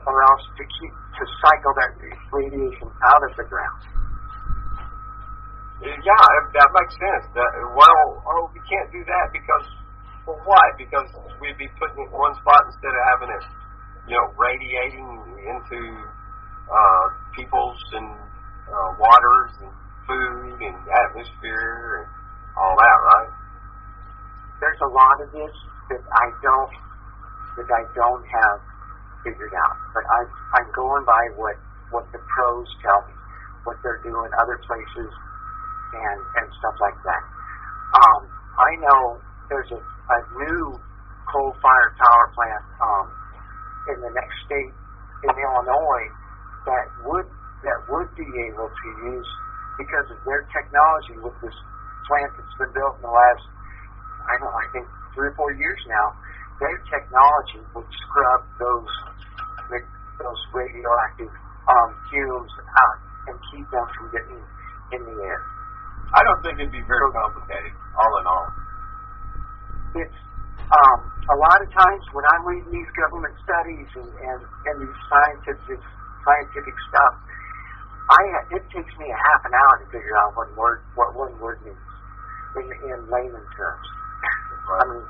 or else to cycle that radiation out of the ground. Yeah, that makes sense. We can't do that because, well, why? Because we'd be putting it in one spot instead of having it, radiating into people's and waters and food and atmosphere and all that, right? There's a lot of this that I don't have figured out, but I'm going by what the pros tell me, what they're doing other places and stuff like that. I know there's a new coal-fired power plant in the next state in Illinois that would be able to use, because of their technology with this plant that's been built in the last, I think 3 or 4 years now. Their technology would scrub those radioactive fumes out and keep them from getting in the air. I don't think it'd be very complicated, all in all. It's a lot of times when I'm reading these government studies and these scientific stuff, it takes me a half an hour to figure out what one word means in layman terms. Right. I mean,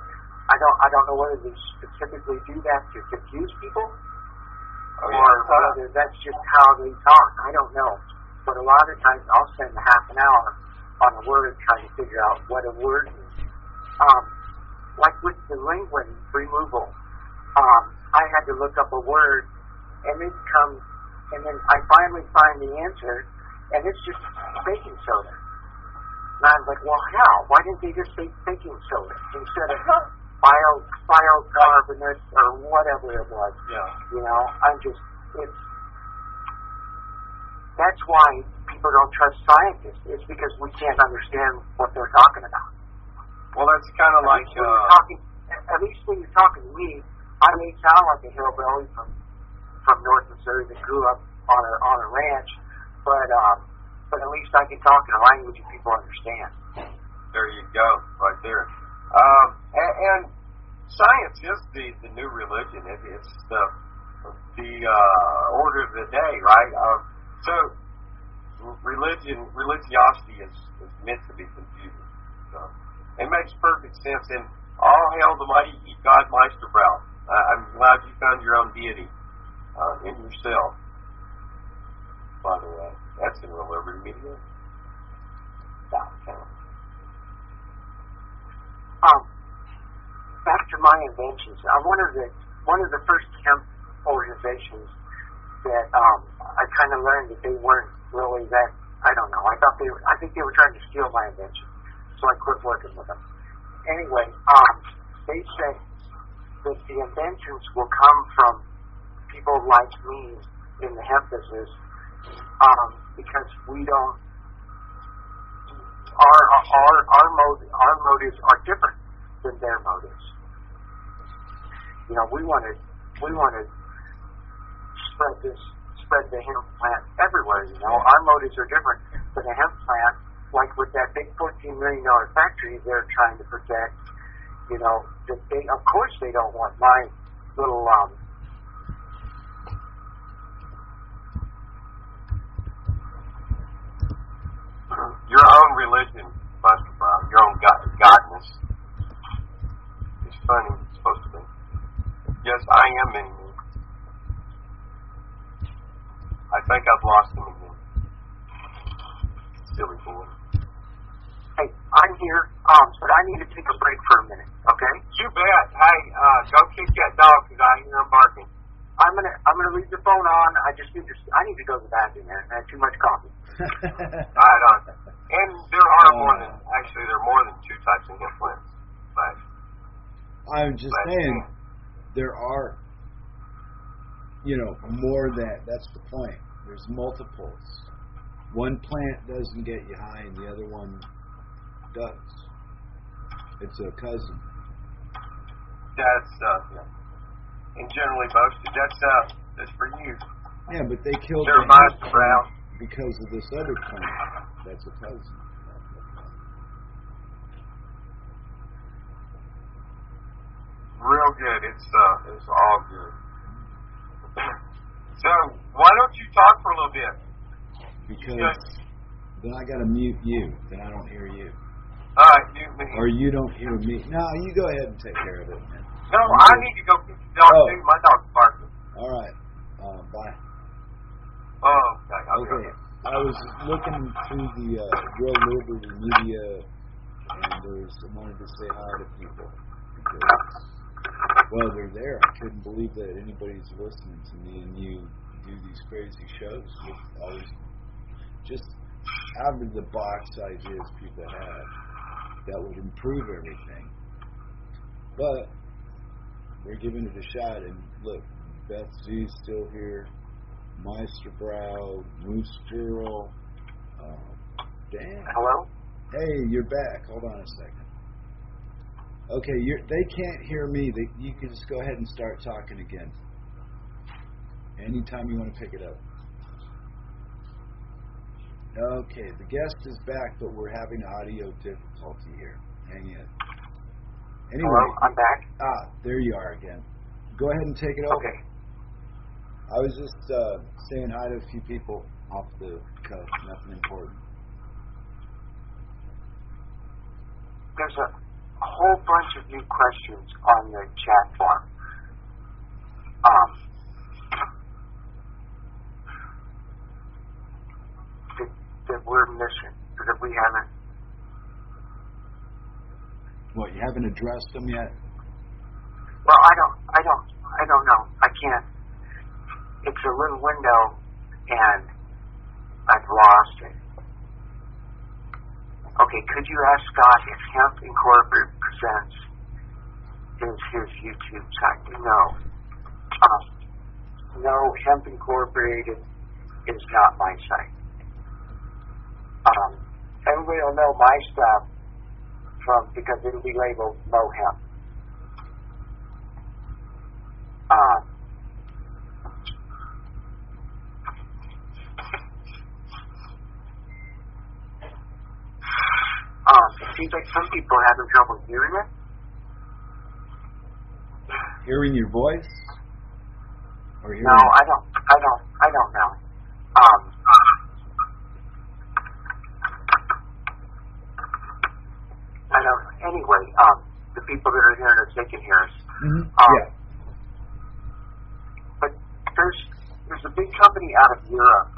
I don't know whether they specifically do that to confuse people, or whether that's just how they talk. I don't know. But a lot of times I'll spend a half an hour on a word trying to figure out what a word means. Like with the linguine removal, I had to look up a word, and and then I finally find the answer, and it's just baking soda. And I was like, well, how? Why didn't they just say baking soda instead of biocarbonate or whatever it was? Yeah. That's why people don't trust scientists. It's because we can't understand what they're talking about. Well, that's kind of like at least when you're talking to me, I may sound like a hillbilly from North Missouri that grew up on a ranch, but at least I can talk in a language that people understand. There you go, right there. And science is the new religion. It's the order of the day, right? So religiosity is meant to be confusing. So it makes perfect sense. And all hail the mighty God Meisterbrow. I'm glad you found your own deity in yourself. By the way, that's in Real Liberty Media. Back to my inventions. One of the first hemp organizations that I kind of learned that they weren't really that. I don't know. I think they were trying to steal my invention, so I quit working with them. Anyway, they said that the inventions will come from people like me in the hemp business, because we don't. Our motives are different than their motives. We want to spread the hemp plant everywhere. You know, our motives are different. But the hemp plant, like with that big $14 million factory, they're trying to protect. You know, of course they don't want my little your own religion, Buster Brown, your own godness. It's funny. It's supposed to be. Yes, I am many. I think I've lost him again. Silly boy. Hey, I'm here, but I need to take a break for a minute, okay? You bet. Hey, go kick that dog because I hear him barking. I'm gonna leave the phone on. I need to go to the bathroom, man. I had too much coffee. Right on. And there are more than two types of hemp plants. But I'm just saying, there are, more than that's the point. There's multiples. One plant doesn't get you high, and the other one does. It's a cousin. That's and generally boasted. That's for you. Yeah, but they killed the hemp plant because of this other plant. That's a cousin. Real good. It's all good. So why don't you talk for a little bit? Because then I gotta mute you. Then I don't hear you. All right, mute me. Or you don't hear me. No, you go ahead and take care of it, man. No, I need to go get the dog too. My dog's barking. All right. Bye. Oh, okay. I was looking through the Real Liberty Media, and I wanted to say hi to people because, well, they're there. I couldn't believe that anybody's listening to me, and you do these crazy shows with all these just out of the box ideas people have that would improve everything. But we're giving it a shot, and look, Beth Z's still here, Meister Brow, Moose Girl, Dan. Hello? Hey, you're back. Hold on a second. Okay, they can't hear me. You can just go ahead and start talking again. Anytime you want to pick it up. Okay, the guest is back, but we're having audio difficulty here. Hang in. Anyway, hello, I'm back. There you are again. Go ahead and take it over. Okay. I was just saying hi to a few people off the cuff. Nothing important. There's a whole bunch of new questions on the chat forum. That we're missing, that we haven't. What, you haven't addressed them yet? Well, I don't know. I can't. It's a little window, and I've lost it. Okay, could you ask Scott if Hemp Incorporated Presents is his YouTube site? No. No, Hemp Incorporated is not my site. Everybody will know my stuff because it'll be labeled Mo Hemp. It seems like some people are having trouble hearing it. Hearing your voice? Or hearing no, I don't know. I don't. Anyway, the people that are hearing us, they can hear us. Mm-hmm. Yeah. But there's a big company out of Europe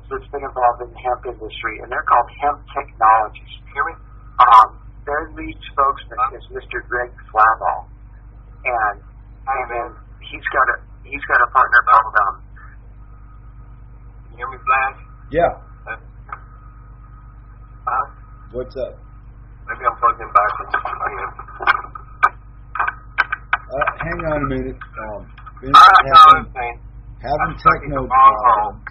that's been involved in the hemp industry, and they're called hemp-technologies. Hear me? Their lead spokesman is Mr. Greg Flavel, and then he's got a partner called Can you hear me, Flash? Yeah. What's up? Maybe I'm plugged in backwards. Hang on a minute. Having techno problems.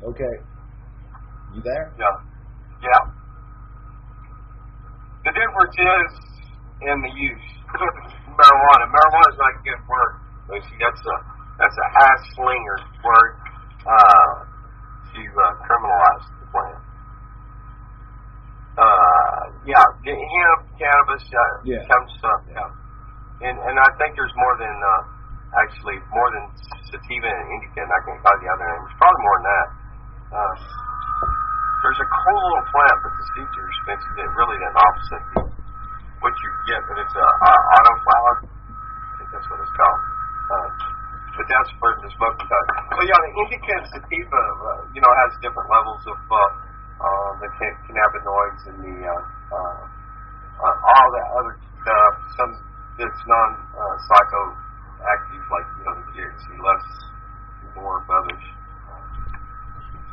Okay. You there? Yeah. The difference is in the use. marijuana. Marijuana is not a good word. Lucy. That's a high slinger word to criminalize the plant. Yeah, the hemp, cannabis comes up. Yeah, and I think there's more than sativa and indica. And I can't call the other name. There's probably more than that. There's a cool little plant, but the seeds are expensive. It really doesn't offset what you get, but it's a autoflower. I think that's what it's called. But that's for the smoking cut. So yeah, the indica and sativa, has different levels of the cannabinoids and the all that other stuff. Some that's non-psychoactive, like the THC, less more of others.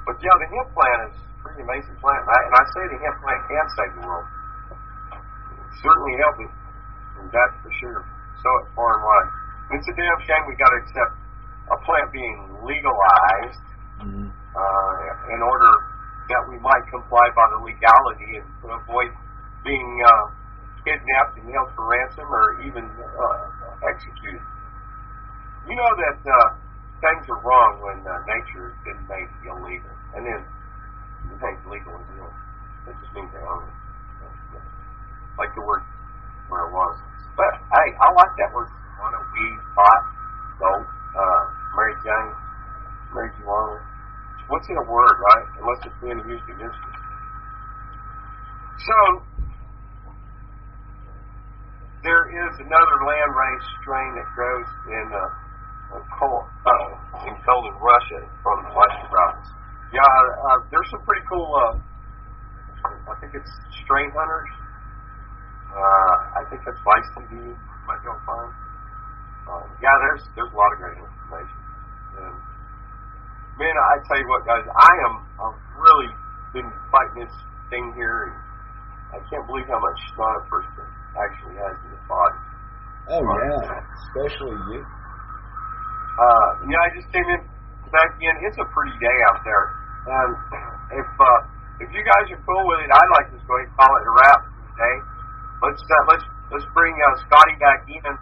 But yeah, the hemp plant is a pretty amazing plant, and I say the hemp plant can save the world. It's certainly helping, and that's for sure. So it's far and wide. It's a damn shame we got to accept a plant being legalized in order that we might comply by the legality and avoid being kidnapped and held for ransom or even executed. You know that things are wrong when nature has been made illegal, and then it makes legal as well. It just means they own it. Like the word marijuana. But hey, I like that word. Weed, pot, dope, Mary Jane, marijuana. What's in a word, right? Unless it's being used against you. So, there is another landrace strain that grows in cold in Russia from Western Province. Yeah, there's some pretty cool, I think it's strain hunters. I think that's Vice TV. Might go find. There's a lot of great information. And, man, I tell you what, guys, I've really been fighting this thing here, and I can't believe how much snot a person actually has in his body. Oh, yeah, especially you. I just came in back in. It's a pretty day out there. And if you guys are cool with it, I'd like to just go ahead and call it a wrap for the day. Let's bring Scotty back in.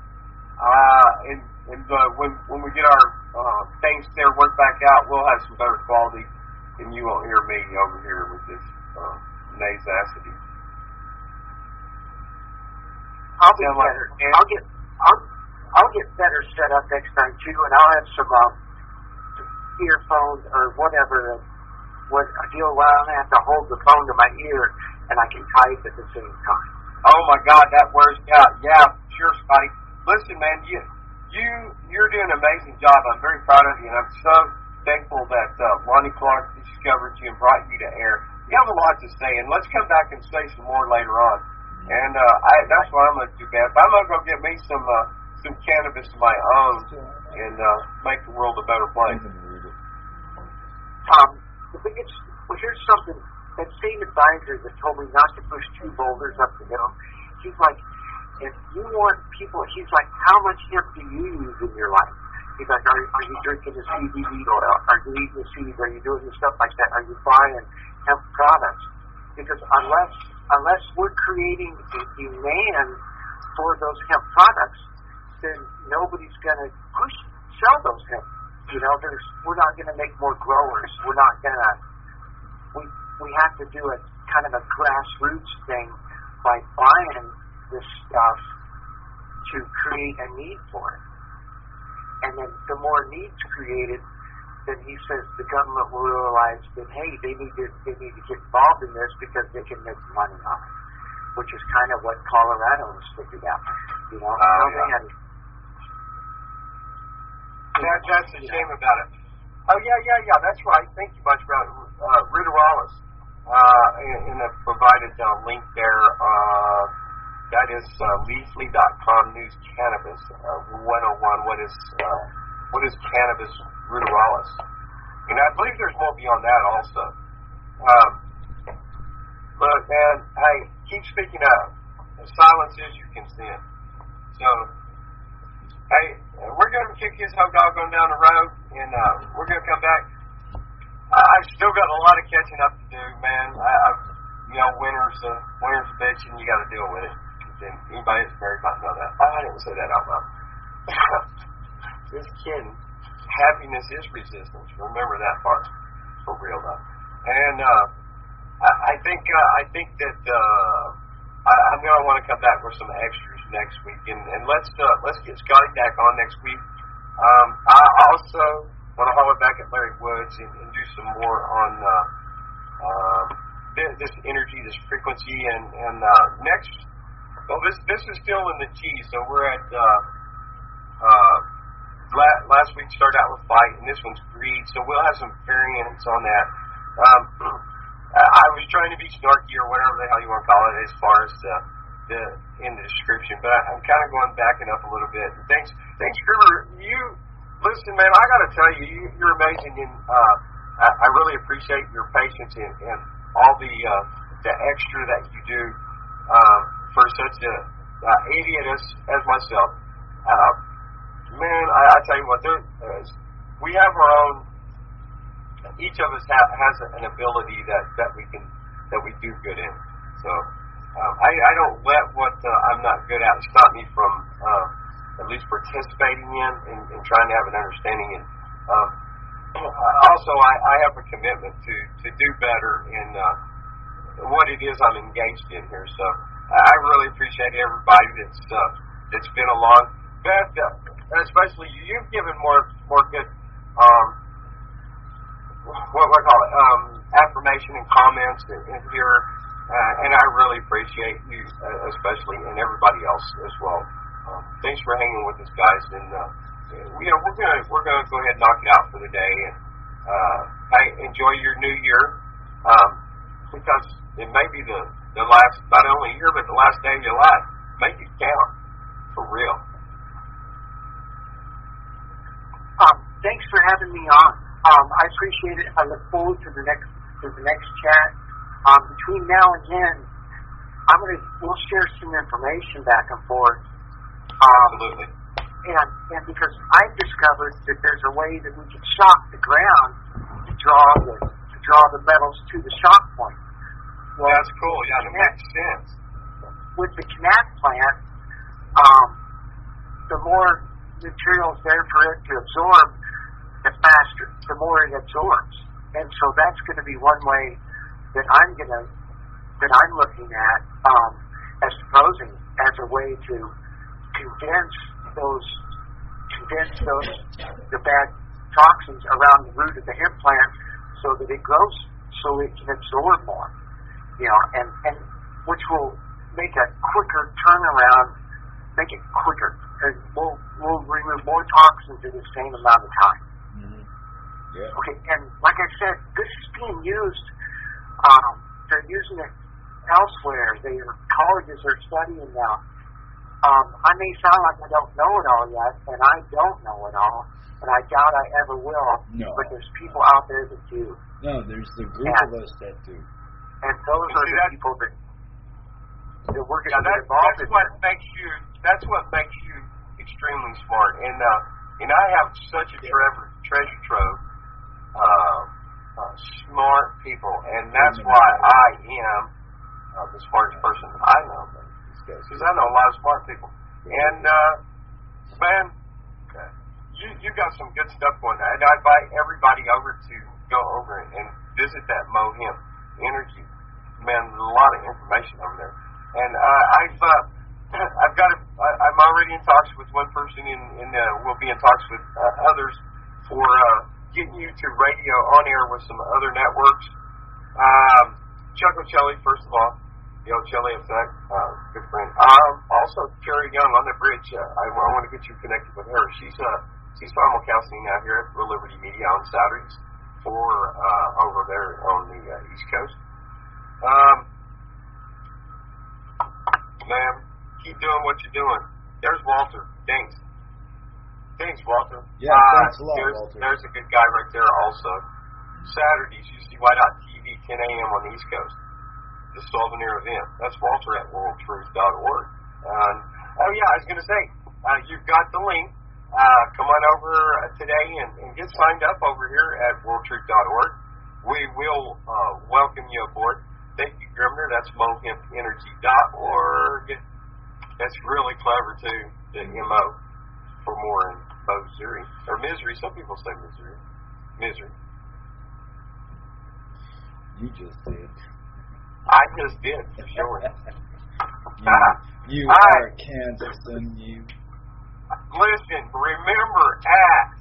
And when we get our things there worked back out, we'll have some better quality, and you won't hear me over here with this nasacity. I'll be better. I'll get better set up next time too, and I'll have some earphones or whatever. What a deal where I don't have to hold the phone to my ear and I can type at the same time. Oh my God, that works out. Yeah, sure, Scotty. Listen, man, you're doing an amazing job. I'm very proud of you, and I'm so thankful that Lonnie Clark discovered you and brought you to air. You have a lot to say, and let's come back and say some more later on. And that's what I'm going to do, man. I'm going to go get me some cannabis of my own and make the world a better place. Here's something. That same advisor that told me not to push 2 boulders up the hill, he's like, if you want people, he's like, how much hemp do you use in your life? He's like, are you drinking the CBD oil? Are you eating the seeds? Are you doing the stuff like that? Are you buying hemp products? Because unless we're creating a demand for those hemp products, then nobody's going to sell those hemp. We're not going to make more growers. We're not going to. We have to do a kind of a grassroots thing by buying this stuff to create a need for it. And then the more needs created, then he says the government will realize that, hey, they need to get involved in this because they can make money on it, which is kind of what Colorado has figured out. They had that's a shame about it. Oh, yeah, that's right. Thank you much, brother. Radiological. And I've provided a link there. That is Leafly.com News Cannabis 101. What is cannabis ruderalis? And I believe there's more beyond that also. But man, hey, keep speaking up. Silence is your consent. So, hey, we're going to kick his hot dog on down the road, and we're going to come back. I've still got a lot of catching up to do, man. Winter's a bitch, and you got to deal with it. and anybody that's married might know that. I didn't say that out loud. Just kidding. Happiness is resistance. Remember that part. For real, though. And I think that I'm going to want to come back with some extras next week, and let's get Scotty back on next week. I also want to holler back at Larry Woods and do some more on this energy, this frequency, and next. Well, this is still in the G, so we're at last week started out with fight, and this one's greed, so we'll have some variants on that. I was trying to be snarky or whatever the hell you want to call it as far as in the description, but I'm kind of going backing up a little bit. Thanks, Scriver. You listen, man. I got to tell you, you're amazing, and I really appreciate your patience and all the extra that you do for such a idiot as myself. Man, I tell you what, we have our own. Each of us has an ability that we do good in. So I don't let what I'm not good at stop me from at least participating in and trying to have an understanding. And also, I have a commitment to do better in what it is I'm engaged in here. So I really appreciate everybody that's been along. Beth, especially you've given more good. What do I call it? Affirmation and comments in here, and I really appreciate you, especially, and everybody else as well. Thanks for hanging with us, guys, and we're gonna go ahead and knock it out for the day. And hey, enjoy your new year, because it may be the last, not only year, but the last day of your life. Make it count, for real. Thanks for having me on. I appreciate it. I look forward to the next chat. Between now and then, we'll share some information back and forth. Absolutely. And because I've discovered that there's a way that we can shock the ground to draw the metals to the shock point. Well, that's cool. Yeah, that makes sense. With the Connect plant, the more materials there for it to absorb, the faster, the more it absorbs. And so that's going to be one way that I'm looking at as proposing as a way to condense the bad toxins around the root of the hemp plant so that it grows, so it can absorb more. And which will make a quicker turnaround, make it quicker. And we'll remove more toxins in the same amount of time. Yeah. Okay, and like I said, this is being used. They're using it elsewhere. Colleges are studying now. I may sound like I don't know it all yet, and I don't know it all, and I doubt I ever will. No. But there's people out there that do. No, there's the group of us that do. And those are the people that we're going to get involved in. That's what makes you extremely smart. And I have such a treasure trove. Smart people, and that's why I am the smartest person I know, because I know a lot of smart people. And man, you got some good stuff going on, and I invite everybody over to go over and visit that Mo Hemp Energy. Man, there's a lot of information over there, and I'm already in talks with one person, and we'll be in talks with others for getting you to radio on air with some other networks. Chuck O'Chelly, first of all, the O'Chelly Effect, good friend. Also, Carrie Young on the bridge. I want to get you connected with her. She's simulcasting out here at Real Liberty Media on Saturdays for over there on the East Coast. Man, keep doing what you're doing. There's Walter. Thanks, Walter. Yeah, thanks a lot, Walter. There's a good guy right there also. Saturdays, UCY.TV, 10 a.m. on the East Coast. The Souvenir event. That's Walter at worldtruth.org. Oh, yeah, I was going to say, you've got the link. Come on over today and get signed up over here at worldtruth.org. We will welcome you aboard. Thank you, Grimner. That's mohempenergy.org. That's really clever too. The MO for more in Missouri or misery. Some people say Missouri. Misery. You just did. I just did for sure. You are Kansas, and you. Listen, remember at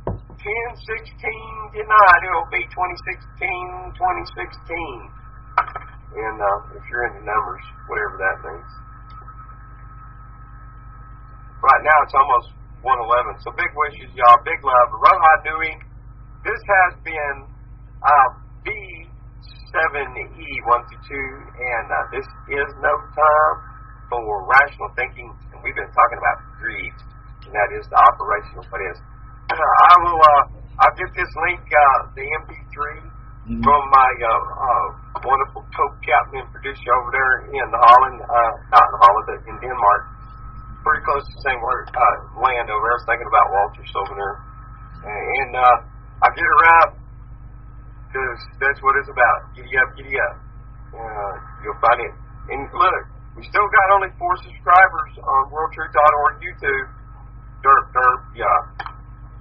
10/16 tonight, it'll be 2016. And if you're into numbers, whatever that means. Right now it's almost 111. So big wishes, y'all. Big love. Aloha Nui. This has been B7E122, and this is no time for rational thinking. And we've been talking about greed, and that is the operational. What is? I'll get this link, the MP3 from my wonderful co-captain and producer over there in Holland, not in Holland, but in Denmark. Pretty close to the same land over there. I was thinking about Walter's over there. And I'll get her out, because that's what it's about. Giddy up, giddy up. You'll find it. And look, we still got only 4 subscribers on worldtruth.org YouTube. Derp, yeah.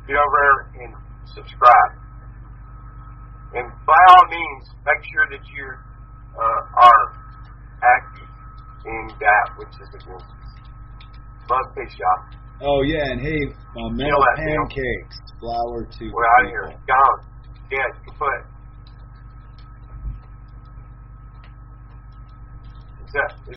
Get over there and subscribe. And by all means, make sure that you are active in that which is against us. Love, peace, y'all. Oh, yeah, and hey, metal pancakes, flour to we're out of here. Gone. Dead. Kaput. What's that?